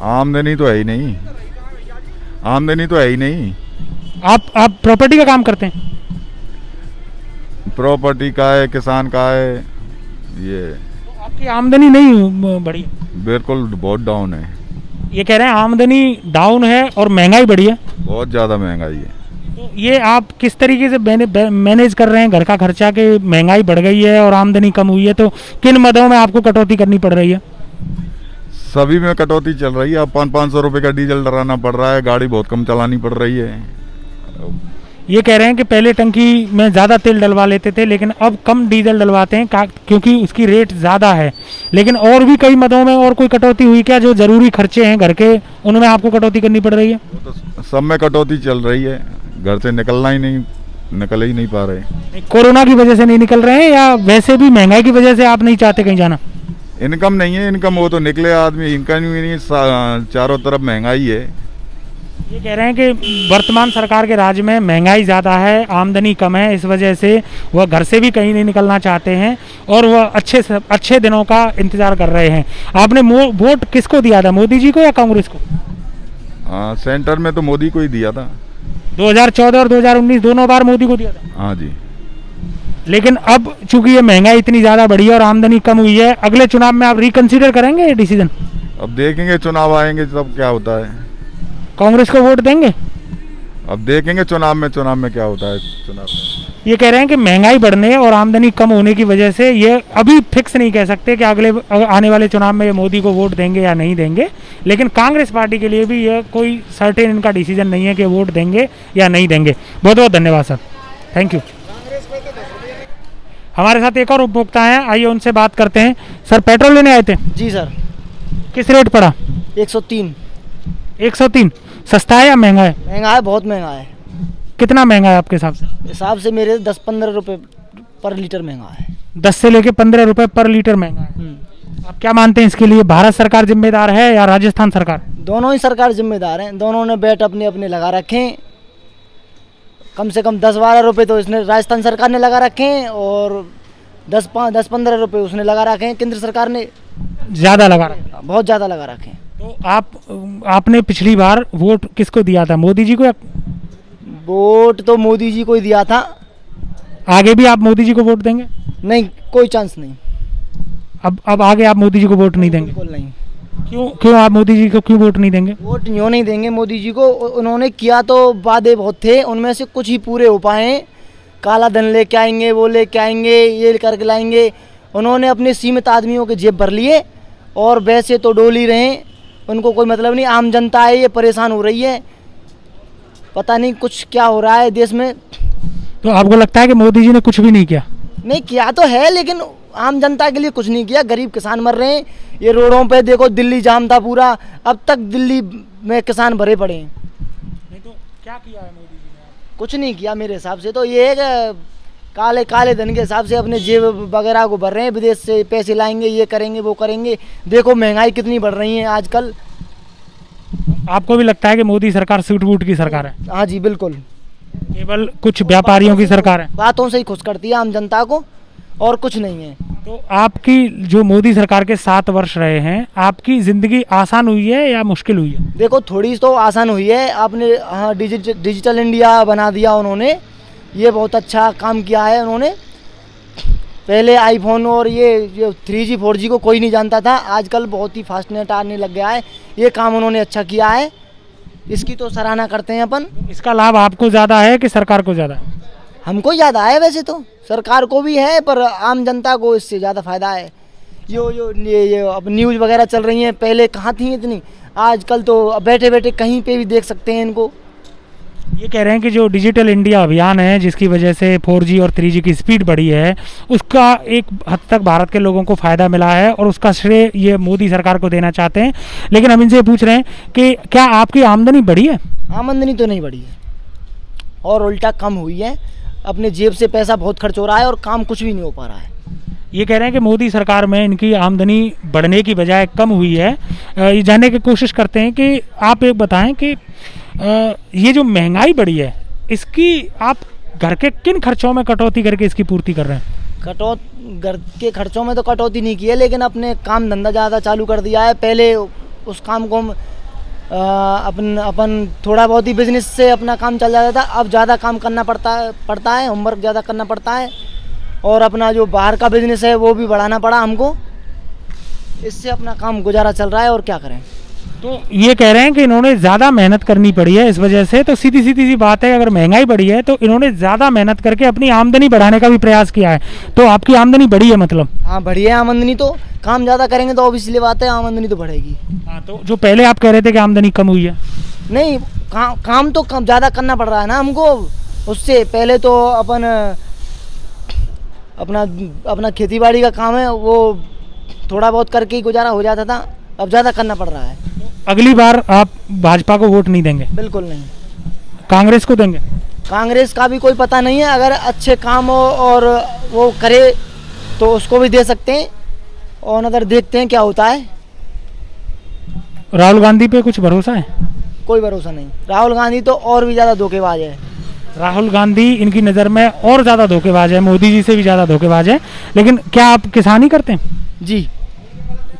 S12: आमदनी तो है ही नहीं, आमदनी तो है ही नहीं।
S1: आप प्रॉपर्टी का काम करते हैं?
S12: प्रॉपर्टी का है, किसान का है। ये
S1: आपकी आमदनी नहीं बढ़ी?
S12: बिल्कुल बहुत डाउन है।
S1: ये कह रहे हैं आमदनी डाउन है और महंगाई बढ़ी है?
S12: बहुत ज़्यादा महंगाई है।
S1: तो ये आप किस तरीके से मैनेज कर रहे हैं घर का खर्चा, कि महंगाई बढ़ गई है और आमदनी कम हुई है, तो किन मदों में आपको कटौती करनी पड़ रही है?
S12: सभी में कटौती चल रही है। अब 500 रुपये का डीजल डराना पड़ रहा है, गाड़ी बहुत कम चलानी पड़ रही है।
S1: ये कह रहे हैं कि पहले टंकी में ज़्यादा तेल डलवा लेते थे लेकिन अब कम डीजल डलवाते हैं क्योंकि उसकी रेट ज़्यादा है। लेकिन और भी कई मदों में और कोई कटौती हुई क्या, जो ज़रूरी खर्चे हैं घर के, उनमें आपको कटौती करनी पड़ रही है?
S12: तो सब में कटौती चल रही है, घर से निकल ही नहीं पा रहे।
S1: कोरोना की वजह से नहीं निकल रहे हैं या वैसे भी महंगाई की वजह से आप नहीं चाहते कहीं जाना?
S12: इनकम नहीं है, इनकम वो तो निकले आदमी, इनकम ही नहीं, चारों तरफ महंगाई है।
S1: ये कह रहे हैं कि वर्तमान सरकार के राज में महंगाई ज़्यादा है, आमदनी कम है, इस वजह से वह घर से भी कहीं नहीं निकलना चाहते हैं और वह अच्छे दिनों का इंतज़ार कर रहे हैं। आपने वोट किसको दिया था, मोदी जी को या कांग्रेस को?
S12: हाँ, सेंटर में तो मोदी को ही दिया था।
S1: 2014 और 2019 दोनों बार मोदी को दिया था?
S12: हाँ जी।
S1: लेकिन अब चूंकि ये महंगाई इतनी ज़्यादा बढ़ी है और आमदनी कम हुई है, अगले चुनाव में आप रिकंसिडर करेंगे ये डिसीजन?
S12: अब देखेंगे, चुनाव आएंगे तब क्या होता है।
S1: कांग्रेस को वोट देंगे?
S12: अब देखेंगे चुनाव में क्या होता है। चुनाव में
S1: ये कह रहे हैं कि महंगाई बढ़ने और आमदनी कम होने की वजह से ये अभी फिक्स नहीं कह सकते कि अगले आने वाले चुनाव में ये मोदी को वोट देंगे या नहीं देंगे। लेकिन कांग्रेस पार्टी के लिए भी ये कोई सर्टेन इनका डिसीजन नहीं है कि वोट देंगे या नहीं देंगे। बहुत बहुत धन्यवाद सर, थैंक यू। हमारे साथ एक और उपभोक्ता हैं, आइए उनसे बात करते हैं। सर, पेट्रोल लेने आए थे?
S6: जी सर।
S1: किस रेट पड़ा?
S6: 103।
S1: 103 सस्ता है या महंगा है?
S6: महंगा है, बहुत महंगा है।
S1: कितना महंगा है आपके हिसाब से?
S6: हिसाब से मेरे 10-15 रुपए पर लीटर महंगा है।
S1: 10 से लेके 15 रुपए पर लीटर महंगा है। आप क्या मानते हैं इसके लिए भारत सरकार जिम्मेदार है या राजस्थान सरकार?
S6: दोनों ही सरकार जिम्मेदार हैं। दोनों ने बैट अपने अपने लगा रखे हैं। कम से कम 10-12 रुपये तो इसने राजस्थान सरकार ने लगा रखे हैं और 10-15 रुपये उसने लगा रखे हैं। केंद्र सरकार ने
S1: ज़्यादा लगा रखा है।
S6: बहुत ज़्यादा लगा रखे हैं।
S1: तो आपने पिछली बार वोट किसको दिया था, मोदी जी को या?
S6: वोट तो मोदी जी को ही दिया था।
S1: आगे भी आप मोदी जी को वोट देंगे?
S6: नहीं, कोई चांस नहीं।
S1: अब आगे आप मोदी जी को वोट नहीं देंगे?
S6: बिल्कुल नहीं।
S1: क्यों आप मोदी जी को क्यों वोट नहीं देंगे?
S6: वोट यूँ नहीं देंगे मोदी जी को। उन्होंने किया तो वादे बहुत थे, उनमें से कुछ ही पूरे हो पाए हैं। काला धन लेके आएंगे, वो लेके आएंगे, ये करके लाएंगे। उन्होंने अपने सीमित आदमियों के जेब भर लिए और वैसे तो डोल ही रहे हैं। उनको कोई मतलब नहीं। आम जनता है ये परेशान हो रही है। पता नहीं कुछ क्या हो रहा है देश में।
S1: तो आपको लगता है कि मोदी जी ने कुछ भी नहीं किया?
S6: नहीं किया तो है, लेकिन आम जनता के लिए कुछ नहीं किया। गरीब किसान मर रहे हैं। ये रोडों पे देखो, दिल्ली जाम था पूरा, अब तक दिल्ली में किसान भरे पड़े हैं।
S1: नहीं तो क्या किया है मोदी जी ने?
S6: कुछ नहीं किया मेरे हिसाब से। तो ये है कि काले धन के हिसाब से अपने जेब वगैरह को भर रहे हैं। विदेश से पैसे लाएंगे, ये करेंगे, वो करेंगे। देखो महंगाई कितनी बढ़ रही है आजकल।
S1: आपको भी लगता है कि मोदी सरकार सूट बूट की सरकार है?
S6: हाँ जी बिल्कुल।
S1: केवल कुछ व्यापारियों की सरकार है?
S6: बातों से ही खुश करती है आम जनता को और कुछ नहीं है।
S1: तो आपकी जो मोदी सरकार के 7 वर्ष रहे हैं, आपकी ज़िंदगी आसान हुई है या मुश्किल हुई है?
S6: देखो थोड़ी तो आसान हुई है। आपने हाँ डिजिटल इंडिया बना दिया उन्होंने, ये बहुत अच्छा काम किया है उन्होंने। पहले आईफोन और ये 3G 4G को कोई नहीं जानता था, आजकल बहुत ही फास्ट नेट आने लग गया है। ये काम उन्होंने अच्छा किया है, इसकी तो सराहना करते हैं अपन।
S1: इसका लाभ आपको ज़्यादा है कि सरकार को ज़्यादा?
S6: हमको ज़्यादा है, वैसे तो सरकार को भी है, पर आम जनता को इससे ज़्यादा फ़ायदा है। ये अब न्यूज़ वगैरह चल रही हैं, पहले कहाँ थी इतनी। आजकल तो बैठे बैठे कहीं पे भी देख सकते हैं इनको।
S1: ये कह रहे हैं कि जो डिजिटल इंडिया अभियान है, जिसकी वजह से 4G और 3G की स्पीड बढ़ी है, उसका एक हद तक भारत के लोगों को फ़ायदा मिला है और उसका श्रेय ये मोदी सरकार को देना चाहते हैं। लेकिन हम इनसे पूछ रहे हैं कि क्या आपकी आमदनी बढ़ी है?
S6: आमदनी तो नहीं बढ़ी है और उल्टा कम हुई है। अपने जेब से पैसा बहुत खर्च हो रहा है और काम कुछ भी नहीं हो पा रहा है।
S1: ये कह रहे हैं कि मोदी सरकार में इनकी आमदनी बढ़ने की बजाय कम हुई है। ये जानने की कोशिश करते हैं कि आप एक बताएं कि ये जो महंगाई बढ़ी है, इसकी आप घर के किन खर्चों में कटौती करके इसकी पूर्ति कर रहे हैं?
S6: घर के खर्चों में तो कटौती नहीं की है, लेकिन अपने काम धंधा ज़्यादा चालू कर दिया है। पहले उस काम को हम अपन थोड़ा बहुत ही बिजनेस से अपना काम चल जाता था, अब ज़्यादा काम करना पड़ता है, होमवर्क ज़्यादा करना पड़ता है और अपना जो बाहर का बिजनेस है वो भी बढ़ाना पड़ा हमको। इससे अपना काम गुजारा चल रहा है और क्या करें।
S1: तो ये कह रहे हैं कि इन्होंने ज़्यादा मेहनत करनी पड़ी है इस वजह से। तो सीधी सी बात है, अगर महंगाई बढ़ी है तो इन्होंने ज़्यादा मेहनत करके अपनी आमदनी बढ़ाने का भी प्रयास किया है। तो आपकी आमदनी बढ़ी है मतलब?
S6: हाँ बढ़ी है आमदनी। तो काम ज़्यादा करेंगे तो ऑब्वियसली बात है आमदनी तो बढ़ेगी।
S1: हाँ, तो जो पहले आप कह रहे थे कि आमदनी कम हुई है?
S6: नहीं, काम तो कम ज़्यादा करना पड़ रहा है ना हमको। उससे पहले तो अपना खेती बाड़ी का काम है, वो थोड़ा बहुत करके ही गुजारा हो जाता था, अब ज़्यादा करना पड़ रहा है।
S1: अगली बार आप भाजपा को वोट नहीं देंगे?
S6: बिल्कुल नहीं।
S1: कांग्रेस को देंगे?
S6: कांग्रेस का भी कोई पता नहीं है, अगर अच्छे काम हो और वो करे तो उसको भी दे सकते हैं और अगर देखते हैं क्या होता है।
S1: राहुल गांधी पे कुछ भरोसा है?
S6: कोई भरोसा नहीं। राहुल गांधी तो और भी ज़्यादा धोखेबाज है।
S1: राहुल गांधी इनकी नज़र में और ज़्यादा धोखेबाज है, मोदी जी से भी ज़्यादा धोखेबाज है। लेकिन क्या आप किसानी करते हैं?
S6: जी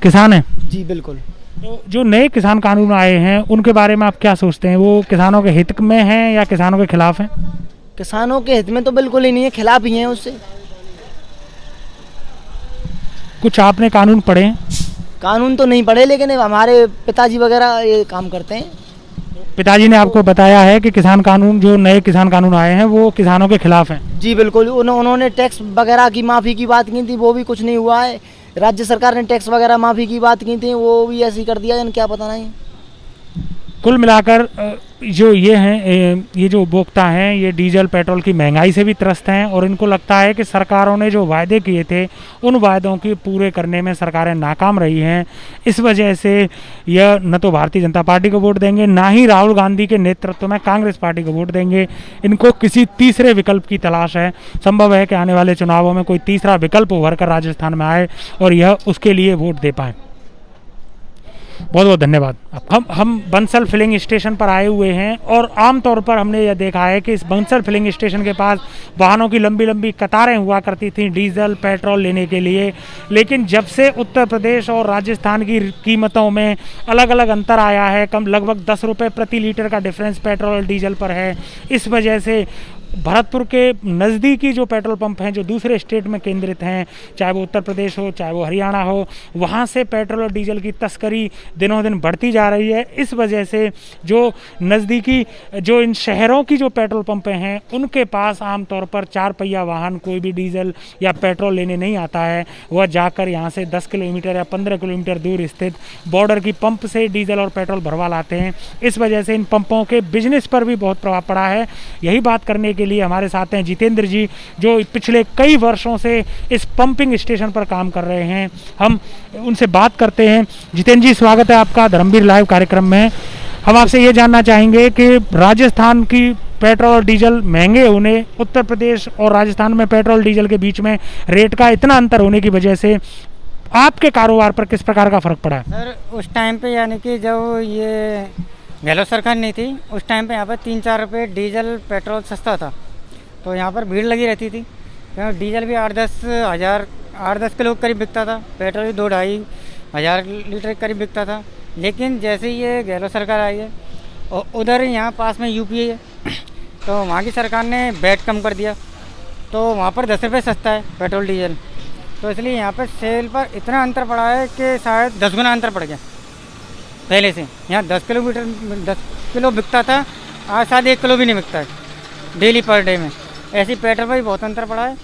S1: किसान हैं?
S6: जी बिल्कुल।
S1: तो जो नए किसान कानून आए हैं उनके बारे में आप क्या सोचते हैं? वो किसानों के हित में हैं या किसानों के खिलाफ हैं?
S6: किसानों के हित में तो बिल्कुल ही नहीं है, खिलाफ ही हैं उससे।
S1: कुछ आपने कानून पढ़े हैं?
S6: कानून तो नहीं पढ़े, लेकिन हमारे पिताजी वगैरह ये काम करते हैं।
S1: पिताजी ने आपको बताया है कि किसान कानून, जो नए किसान कानून आए हैं वो किसानों के खिलाफ हैं?
S6: जी बिल्कुल। उन्होंने टैक्स वगैरह की माफ़ी की बात की थी, वो भी कुछ नहीं हुआ है। राज्य सरकार ने टैक्स वगैरह माफ़ी की बात की थी, वो भी ऐसी कर दिया, क्या पता नहीं।
S1: कुल मिलाकर जो ये हैं, ये जो उपभोक्ता हैं, ये डीजल पेट्रोल की महंगाई से भी त्रस्त हैं और इनको लगता है कि सरकारों ने जो वायदे किए थे उन वायदों की पूरे करने में सरकारें नाकाम रही हैं। इस वजह से यह न तो भारतीय जनता पार्टी को वोट देंगे, ना ही राहुल गांधी के नेतृत्व में कांग्रेस पार्टी को वोट देंगे। इनको किसी तीसरे विकल्प की तलाश है। संभव है कि आने वाले चुनावों में कोई तीसरा विकल्प उभर कर राजस्थान में आए और यह उसके लिए वोट दे पाए। बहुत बहुत धन्यवाद। हम बंसल फिलिंग स्टेशन पर आए हुए हैं और आमतौर पर हमने यह देखा है कि इस बंसल फिलिंग स्टेशन के पास वाहनों की लंबी लंबी कतारें हुआ करती थी डीजल पेट्रोल लेने के लिए, लेकिन जब से उत्तर प्रदेश और राजस्थान की कीमतों में अलग अलग अंतर आया है, कम लगभग 10 रुपये प्रति लीटर का डिफरेंस पेट्रोल और डीजल पर है, इस वजह से भरतपुर के नज़दीकी जो पेट्रोल पंप हैं जो दूसरे स्टेट में केंद्रित हैं, चाहे वो उत्तर प्रदेश हो चाहे वो हरियाणा हो, वहाँ से पेट्रोल और डीजल की तस्करी दिनों दिन बढ़ती जा रही है। इस वजह से जो नज़दीकी जो इन शहरों की जो पेट्रोल पंपें हैं उनके पास आमतौर पर 4 पहिया वाहन कोई भी डीजल या पेट्रोल लेने नहीं आता है। वह जाकर यहाँ से 10 किलोमीटर या 15 किलोमीटर दूर स्थित बॉर्डर की पंप से डीजल और पेट्रोल भरवा लाते हैं। इस वजह से इन पंपों के बिजनेस पर भी बहुत प्रभाव पड़ा है। यही बात करने के लिए हमारे साथ हैं जितेंद्र जी, जो पिछले कई वर्षों से इस पंपिंग स्टेशन पर काम कर रहे हैं। हम उनसे बात करते हैं। जितेंद्र जी, स्वागत है आपका धर्मवीर लाइव कार्यक्रम में। हम आपसे ये जानना चाहेंगे कि राजस्थान की पेट्रोल और डीजल महंगे होने, उत्तर प्रदेश और राजस्थान में पेट्रोल डीजल के बीच में रेट का इतना अंतर होने की वजह से आपके कारोबार पर किस प्रकार का फ़र्क पड़ा है?
S13: सर, उस टाइम पे यानी कि जब ये गहलोत सरकार नहीं थी उस टाइम पे यहाँ पर 3-4 रुपये डीजल पेट्रोल सस्ता था, तो यहाँ पर भीड़ लगी रहती थी क्योंकि डीजल भी 8-10 किलो करीब बिकता था, पेट्रोल भी 2-2.5 हज़ार लीटर करीब बिकता था। लेकिन जैसे ही ये गहलोत सरकार आई है और उधर यहाँ पास में यूपी है, तो वहाँ की सरकार ने वैट कम कर दिया, तो वहाँ पर 10 रुपये सस्ता है पेट्रोल डीजल, तो इसलिए यहाँ पर सेल पर इतना अंतर पड़ा है कि शायद 10 गुना अंतर पड़ गया पहले से। यहाँ 10 किलो बिकता था, आज शायद 1 किलो भी नहीं बिकता है डेली पर डे में। ऐसी पेट्रोल पर भी बहुत अंतर पड़ा है।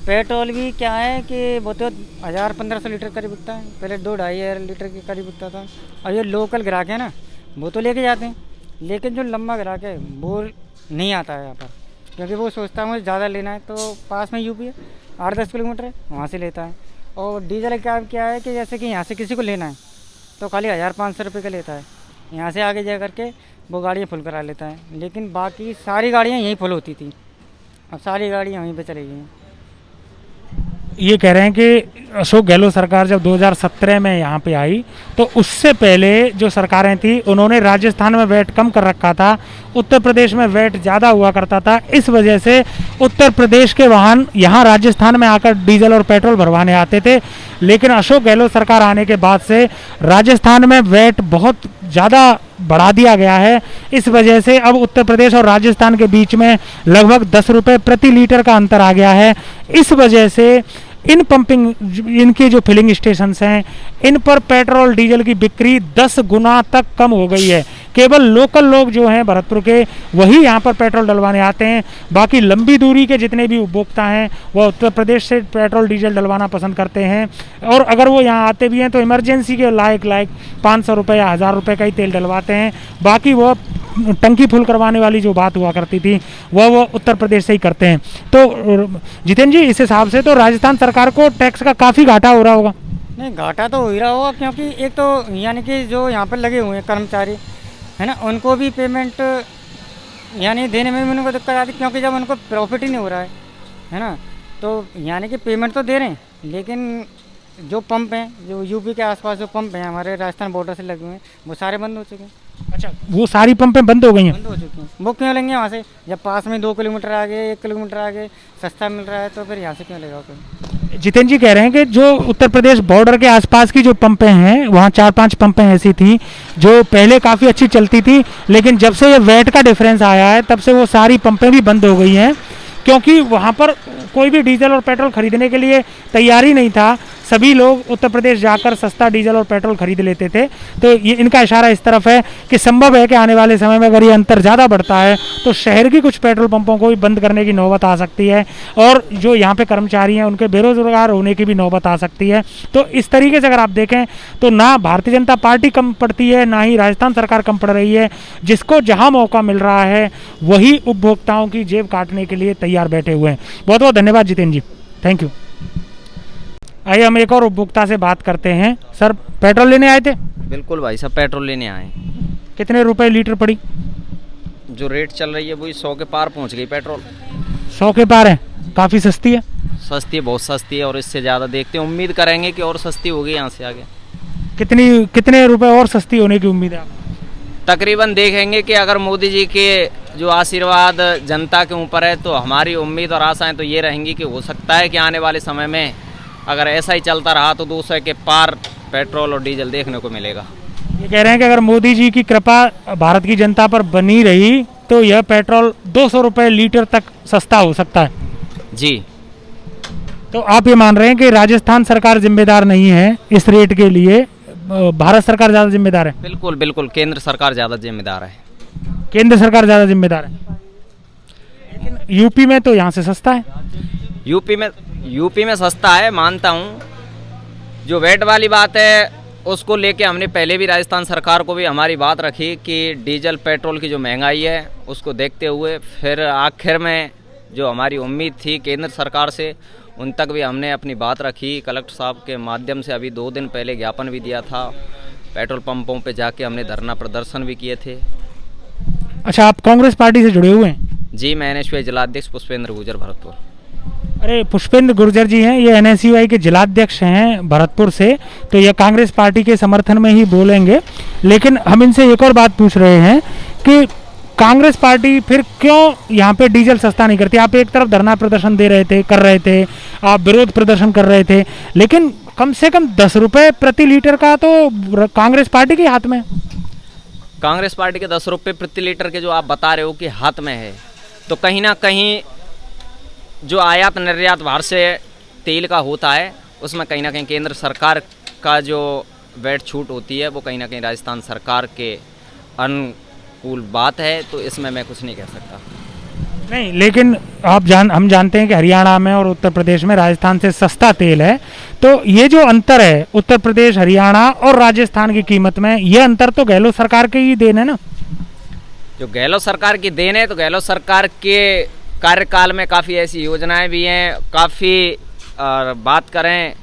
S13: पेट्रोल भी क्या है कि वो तो 1000-1500 लीटर करीब बिकता है, पहले 2-2.5 लीटर के करीब बिकता था। और ये लोकल ग्राहक है ना, वो तो लेके जाते हैं, लेकिन जो लंबा ग्राहक है वो नहीं आता है यहाँ पर, क्योंकि वो सोचता है मुझे ज़्यादा लेना है, तो पास में यूपी है 8-10 किलोमीटर है, वहाँ से लेता है। और डीजल क्या है कि जैसे कि यहाँ से किसी को लेना है तो खाली 1500 रुपये का लेता है, यहाँ से आगे जा करके वो गाड़ियाँ फुल करा लेता है, लेकिन बाकी सारी गाड़ियाँ यहीं फुल होती थी, अब सारी गाड़ियाँ वहीं पे चली गई हैं।
S1: ये कह रहे हैं कि अशोक गहलोत सरकार जब 2017 में यहाँ पे आई तो उससे पहले जो सरकारें थी उन्होंने राजस्थान में वैट कम कर रखा था, उत्तर प्रदेश में वैट ज़्यादा हुआ करता था। इस वजह से उत्तर प्रदेश के वाहन यहाँ राजस्थान में आकर डीजल और पेट्रोल भरवाने आते थे, लेकिन अशोक गहलोत सरकार आने के बाद से राजस्थान में वैट बहुत ज़्यादा बढ़ा दिया गया है। इस वजह से अब उत्तर प्रदेश और राजस्थान के बीच में लगभग 10 रुपये प्रति लीटर का अंतर आ गया है। इस वजह से इनकी जो फिलिंग स्टेशंस हैं इन पर पेट्रोल डीजल की बिक्री 10 गुना तक कम हो गई है। केवल लोकल लोग जो हैं भरतपुर के वही यहाँ पर पेट्रोल डलवाने आते हैं, बाकी लंबी दूरी के जितने भी उपभोक्ता हैं वह उत्तर प्रदेश से पेट्रोल डीजल डलवाना पसंद करते हैं, और अगर वो यहाँ आते भी हैं तो इमरजेंसी के लायक 500 रुपये या 1000 रुपये का ही तेल डलवाते हैं। बाकी वो टंकी फुल करवाने वाली जो बात हुआ करती थी वो उत्तर प्रदेश से ही करते हैं। तो जितेंद्र जी, इस हिसाब से तो राजस्थान सरकार को टैक्स का काफ़ी घाटा हो रहा होगा।
S13: नहीं, घाटा तो हो ही रहा होगा, क्योंकि एक तो यानी कि जो यहाँ पर लगे हुए हैं कर्मचारी है ना, उनको भी पेमेंट यानी देने में भी उनको दिक्कत आती है, क्योंकि जब उनको प्रॉफिट ही नहीं हो रहा है ना, तो यानी कि पेमेंट तो दे रहे हैं, लेकिन जो पंप हैं, जो यूपी के आसपास जो पंप हैं हमारे राजस्थान बॉर्डर से लगे हुए हैं, वो सारे बंद हो चुके हैं।
S1: अच्छा, वो सारी पंपें बंद हो गई हैं?
S13: बंद हो चुकी हैं। वो क्यों लेंगे वहाँ से, जब पास में 2 किलोमीटर आगे 1 किलोमीटर आगे सस्ता मिल रहा है, तो फिर यहाँ से क्यों लेगा कोई?
S1: जितेंद्र जी कह रहे हैं कि जो उत्तर प्रदेश बॉर्डर के आसपास की जो पंपें हैं वहाँ 4-5 पंपें ऐसी थी जो पहले काफ़ी अच्छी चलती थी, लेकिन जब से ये वैट का डिफरेंस आया है तब से वो सारी पंपें भी बंद हो गई हैं, क्योंकि वहाँ पर कोई भी डीजल और पेट्रोल खरीदने के लिए तैयार ही नहीं था। सभी लोग उत्तर प्रदेश जाकर सस्ता डीजल और पेट्रोल खरीद लेते थे। तो ये इनका इशारा इस तरफ है कि संभव है कि आने वाले समय में अगर ये अंतर ज़्यादा बढ़ता है तो शहर की कुछ पेट्रोल पंपों को भी बंद करने की नौबत आ सकती है और जो यहाँ पे कर्मचारी हैं उनके बेरोजगार होने की भी नौबत आ सकती है। तो इस तरीके से अगर आप देखें तो ना भारतीय जनता पार्टी कम पड़ती है, ना ही राजस्थान सरकार कम पड़ रही है। जिसको जहाँ मौका मिल रहा है वही उपभोक्ताओं की जेब काटने के लिए तैयार बैठे हुए हैं। बहुत बहुत धन्यवाद जितेंद्र जी, थैंक यू। आइए हम एक और उपभोक्ता से बात करते हैं। सर, पेट्रोल लेने आए थे?
S14: बिल्कुल भाई साहब, पेट्रोल लेने आए।
S1: कितने रुपए लीटर पड़ी?
S14: जो रेट चल रही है वही 100 के पार पहुंच गई पेट्रोल।
S1: 100 के पार है? काफ़ी सस्ती है।
S14: सस्ती है, बहुत सस्ती है और इससे ज़्यादा देखते हैं, उम्मीद करेंगे कि और सस्ती होगी यहाँ से आगे।
S1: कितने रुपए और सस्ती होने की उम्मीद है आपको?
S14: तकरीबन देखेंगे कि अगर मोदी जी के जो आशीर्वाद जनता के ऊपर है तो हमारी उम्मीद और आशाएं तो ये रहेंगी कि हो सकता है कि आने वाले समय में अगर ऐसा ही चलता रहा तो 200 के पार पेट्रोल और डीजल देखने को मिलेगा।
S1: ये कह रहे हैं कि अगर मोदी जी की कृपा भारत की जनता पर बनी रही तो यह पेट्रोल 200 रुपये लीटर तक सस्ता हो सकता है।
S14: जी।
S1: तो आप ये मान रहे हैं कि राजस्थान सरकार जिम्मेदार नहीं है इस रेट के लिए, भारत सरकार ज़्यादा जिम्मेदार है?
S14: बिल्कुल बिल्कुल, केंद्र सरकार ज़्यादा जिम्मेदार है।
S1: केंद्र सरकार ज़्यादा जिम्मेदार है, लेकिन यूपी में तो यहाँ से सस्ता है।
S14: यूपी में सस्ता है, मानता हूँ। जो वैट वाली बात है उसको लेके हमने पहले भी राजस्थान सरकार को भी हमारी बात रखी कि डीजल पेट्रोल की जो महंगाई है उसको देखते हुए फिर आखिर में जो हमारी उम्मीद थी केंद्र सरकार से उन तक भी हमने अपनी बात रखी। कलेक्टर साहब के माध्यम से अभी 2 दिन पहले ज्ञापन भी दिया था, पेट्रोल पंपों पे जाके हमने धरना प्रदर्शन भी किए थे।
S1: अच्छा, आप कांग्रेस पार्टी से जुड़े हुए हैं?
S14: जी, मैं NSUI जिलाध्यक्ष पुष्पेंद्र गुर्जर भरतपुर।
S1: अरे, पुष्पेंद्र गुर्जर जी हैं, ये NSUI के जिलाध्यक्ष हैं भरतपुर से, तो ये कांग्रेस पार्टी के समर्थन में ही बोलेंगे। लेकिन हम इनसे एक और बात पूछ रहे हैं कि कांग्रेस पार्टी फिर क्यों यहाँ पे डीजल सस्ता नहीं करती? आप एक तरफ धरना प्रदर्शन कर रहे थे, आप विरोध प्रदर्शन कर रहे थे, लेकिन कम से कम 10 रुपये प्रति लीटर का तो कांग्रेस पार्टी के हाथ में।
S14: कांग्रेस पार्टी के 10 रुपये प्रति लीटर के जो आप बता रहे हो कि हाथ में है, तो कहीं ना कहीं जो आयात निर्यात बाहर से तेल का होता है उसमें कहीं ना कहीं केंद्र सरकार का जो वैट छूट होती है वो कहीं ना कहीं राजस्थान सरकार के अनुकूल बात है, तो इसमें मैं कुछ नहीं कह सकता।
S1: नहीं, लेकिन हम जानते हैं कि हरियाणा में और उत्तर प्रदेश में राजस्थान से सस्ता तेल है, तो ये जो अंतर है उत्तर प्रदेश, हरियाणा और राजस्थान की कीमत में, ये अंतर तो गहलोत सरकार के ही देन है ना?
S14: जो गहलोत सरकार की देन है, तो गहलोत सरकार के कार्यकाल में काफ़ी ऐसी योजनाएं भी हैं, काफ़ी बात करें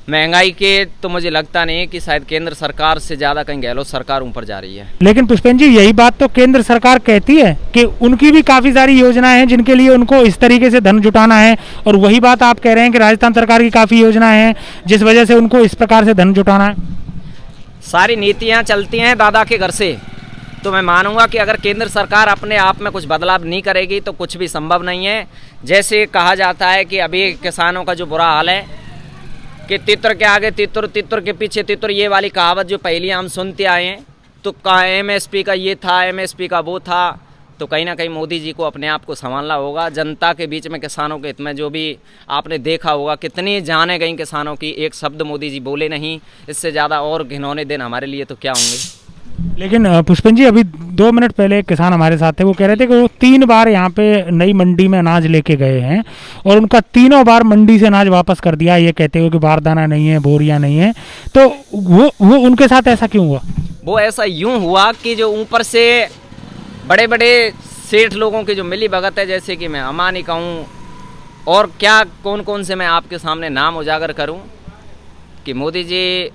S14: महंगाई के, तो मुझे लगता नहीं है कि शायद केंद्र सरकार से ज़्यादा कहीं गहलोत सरकार ऊपर जा रही है।
S1: लेकिन पुष्पेंद्र जी, यही बात तो केंद्र सरकार कहती है कि उनकी भी काफ़ी सारी योजनाएं हैं जिनके लिए उनको इस तरीके से धन जुटाना है, और वही बात आप कह रहे हैं कि राजस्थान सरकार की काफ़ी योजनाएं हैं जिस वजह से उनको इस प्रकार से धन जुटाना है।
S14: सारी नीतियाँ चलती हैं दादा के घर से, तो मैं मानूंगा कि अगर केंद्र सरकार अपने आप में कुछ बदलाव नहीं करेगी तो कुछ भी संभव नहीं है। जैसे कहा जाता है कि अभी किसानों का जो बुरा हाल है कि तितर के आगे तितर, तितर के पीछे तितर, ये वाली कहावत जो पहले हम सुनते आए हैं, तो MSP का ये था, MSP का वो था, तो कहीं ना कहीं मोदी जी को अपने आप को संभालना होगा। जनता के बीच में किसानों के हित में जो भी आपने देखा होगा कितनी जाने गई किसानों की, एक शब्द मोदी जी बोले नहीं। इससे ज़्यादा और घिनौने दिन हमारे लिए तो क्या होंगे।
S1: लेकिन पुष्पेंद्र जी, अभी 2 मिनट पहले एक किसान हमारे साथ थे, वो कह रहे थे कि वो 3 बार यहाँ पे नई मंडी में अनाज लेके गए हैं और उनका 3 बार मंडी से अनाज वापस कर दिया, ये कहते हुए कि बारदाना नहीं है, बोरियां नहीं है। तो वो उनके साथ ऐसा क्यों हुआ?
S14: वो ऐसा यूं हुआ कि जो ऊपर से बड़े बड़े सेठ लोगों की जो मिली भगत है, जैसे कि मैं अमानी कहूँ और क्या कौन कौन से मैं आपके सामने नाम उजागर करूँ, कि मोदी जी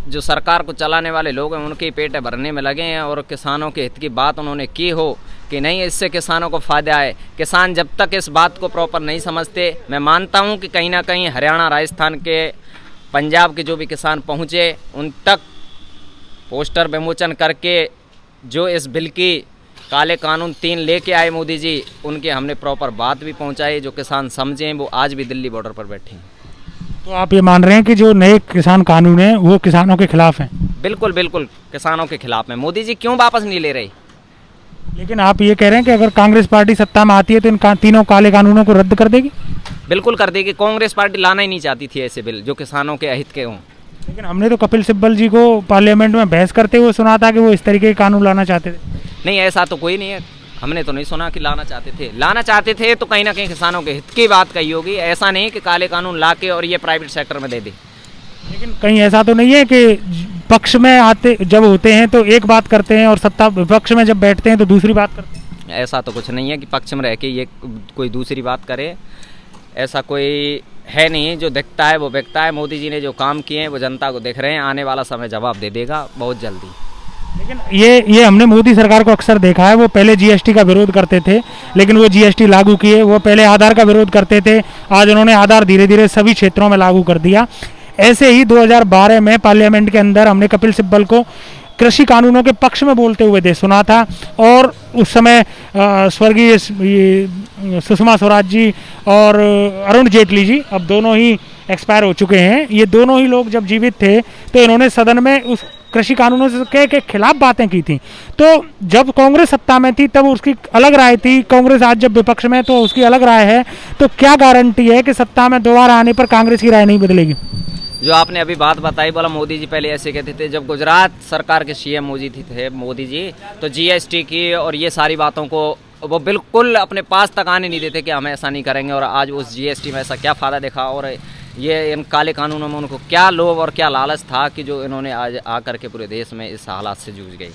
S14: जो सरकार को चलाने वाले लोग हैं उनके पेट भरने में लगे हैं और किसानों के हित की बात उन्होंने की हो कि नहीं इससे किसानों को फ़ायदा है। किसान जब तक इस बात को प्रॉपर नहीं समझते, मैं मानता हूं कि कहीं ना कहीं हरियाणा, राजस्थान के, पंजाब के जो भी किसान पहुंचे उन तक पोस्टर विमोचन करके जो इस बिल की काले कानून 3 लेके आए मोदी जी, उनके हमने प्रॉपर बात भी पहुँचाई। जो किसान समझें वो आज भी दिल्ली बॉर्डर पर बैठे हैं।
S1: तो आप ये मान रहे हैं कि जो नए किसान कानून हैं वो किसानों के खिलाफ हैं?
S14: बिल्कुल बिल्कुल, किसानों के खिलाफ में। मोदी जी क्यों वापस नहीं ले रहे?
S1: लेकिन आप ये कह रहे हैं कि अगर कांग्रेस पार्टी सत्ता में आती है तो इन तीनों काले कानूनों को रद्द कर देगी?
S14: बिल्कुल कर देगी। कांग्रेस पार्टी लाना ही नहीं चाहती थी ऐसे बिल जो किसानों के अहित के हों।
S1: लेकिन हमने तो कपिल सिब्बल जी को पार्लियामेंट में बहस करते हुए सुना था कि वो इस तरीके के कानून लाना चाहते थे।
S14: नहीं, ऐसा तो कोई नहीं है, हमने तो नहीं सुना कि लाना चाहते थे। लाना चाहते थे तो कहीं ना कहीं किसानों के हित की बात कही होगी, ऐसा नहीं कि काले कानून ला के और ये प्राइवेट सेक्टर में दे दे।
S1: लेकिन कहीं ऐसा तो नहीं है कि पक्ष में आते जब होते हैं तो एक बात करते हैं और सत्ता विपक्ष में जब बैठते हैं तो दूसरी बात करते हैं?
S14: ऐसा तो कुछ नहीं है कि पक्ष में रह के ये कोई दूसरी बात करे, ऐसा कोई है नहीं। जो दिखता है वो बिकता है। मोदी जी ने जो काम किए हैं वो जनता को दिख रहे हैं, आने वाला समय जवाब दे देगा बहुत जल्दी।
S1: लेकिन ये हमने मोदी सरकार को अक्सर देखा है, वो पहले जीएसटी का विरोध करते थे लेकिन वो जीएसटी लागू किए। वो पहले आधार का विरोध करते थे, आज उन्होंने आधार धीरे धीरे सभी क्षेत्रों में लागू कर दिया। ऐसे ही 2012 में पार्लियामेंट के अंदर हमने कपिल सिब्बल को कृषि कानूनों के पक्ष में बोलते हुए सुना था और उस समय स्वर्गीय सुषमा स्वराज जी और अरुण जेटली जी, अब दोनों ही एक्सपायर हो चुके हैं, ये दोनों ही लोग जब जीवित थे तो इन्होंने सदन में उस कृषि कानूनों के खिलाफ बातें की थी। तो जब कांग्रेस सत्ता में थी तब उसकी अलग राय थी, कांग्रेस आज जब विपक्ष में तो उसकी अलग राय है। तो क्या गारंटी है कि सत्ता में दोबारा आने पर कांग्रेस की राय नहीं बदलेगी?
S14: जो आपने अभी बात बताई, बोला मोदी जी पहले ऐसे कहते थे, जब गुजरात सरकार के सीएम मोदी जी तो जीएसटी की और ये सारी बातों को वो बिल्कुल अपने पास तक आने नहीं देते कि हम ऐसा नहीं करेंगे। और आज उस जीएसटी में ऐसा क्या फ़ायदा देखा और ये इन काले कानूनों में उनको क्या लोभ और क्या लालच था कि जो इन्होंने आज आकर के पूरे देश में इस हालात से जूझ गई।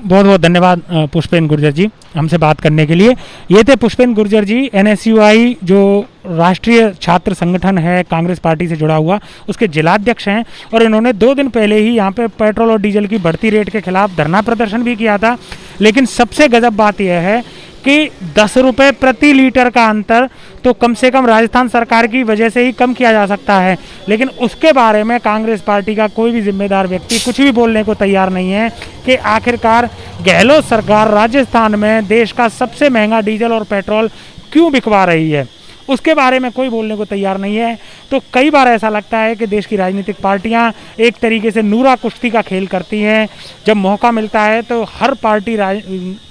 S1: बहुत बहुत धन्यवाद पुष्पेंद्र गुर्जर जी हमसे बात करने के लिए। ये थे पुष्पेंद्र गुर्जर जी, NSUI जो राष्ट्रीय छात्र संगठन है कांग्रेस पार्टी से जुड़ा हुआ, उसके जिलाध्यक्ष हैं और इन्होंने 2 दिन पहले ही यहाँ पे पेट्रोल और डीजल की बढ़ती रेट के खिलाफ धरना प्रदर्शन भी किया था। लेकिन सबसे गजब बात यह है कि 10 रुपये प्रति लीटर का अंतर तो कम से कम राजस्थान सरकार की वजह से ही कम किया जा सकता है, लेकिन उसके बारे में कांग्रेस पार्टी का कोई भी जिम्मेदार व्यक्ति कुछ भी बोलने को तैयार नहीं है कि आखिरकार गहलोत सरकार राजस्थान में देश का सबसे महंगा डीजल और पेट्रोल क्यों बिकवा रही है, उसके बारे में कोई बोलने को तैयार नहीं है। तो कई बार ऐसा लगता है कि देश की राजनीतिक पार्टियां एक तरीके से नूरा कुश्ती का खेल करती हैं। जब मौका मिलता है तो हर पार्टी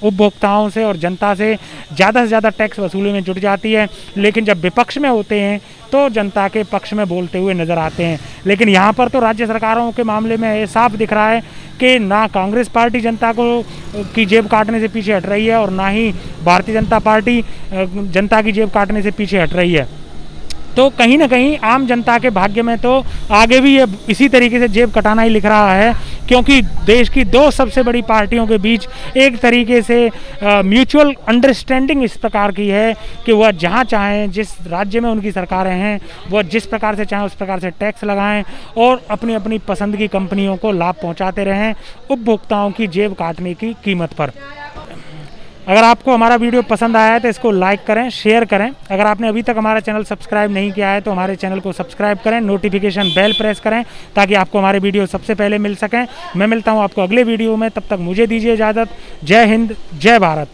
S1: उपभोक्ताओं से और जनता से ज़्यादा टैक्स वसूली में जुट जाती है, लेकिन जब विपक्ष में होते हैं तो जनता के पक्ष में बोलते हुए नज़र आते हैं। लेकिन यहाँ पर तो राज्य सरकारों के मामले में ये साफ दिख रहा है कि ना कांग्रेस पार्टी जनता को की जेब काटने से पीछे हट रही है और ना ही भारतीय जनता पार्टी जनता की जेब काटने से पीछे हट रही है। तो कहीं ना कहीं आम जनता के भाग्य में तो आगे भी ये इसी तरीके से जेब कटाना ही लिख रहा है, क्योंकि देश की 2 सबसे बड़ी पार्टियों के बीच एक तरीके से म्यूचुअल अंडरस्टैंडिंग इस प्रकार की है कि वह जहां चाहें, जिस राज्य में उनकी सरकारें हैं, वह जिस प्रकार से चाहें उस प्रकार से टैक्स लगाएं और अपनी अपनी पसंद की कंपनियों को लाभ पहुंचाते रहें उपभोक्ताओं की जेब काटने की कीमत पर। अगर आपको हमारा वीडियो पसंद आया है तो इसको लाइक करें, शेयर करें। अगर आपने अभी तक हमारा चैनल सब्सक्राइब नहीं किया है तो हमारे चैनल को सब्सक्राइब करें, नोटिफिकेशन बेल प्रेस करें ताकि आपको हमारे वीडियो सबसे पहले मिल सकें। मैं मिलता हूं आपको अगले वीडियो में, तब तक मुझे दीजिए इजाज़त। जय हिंद, जय भारत।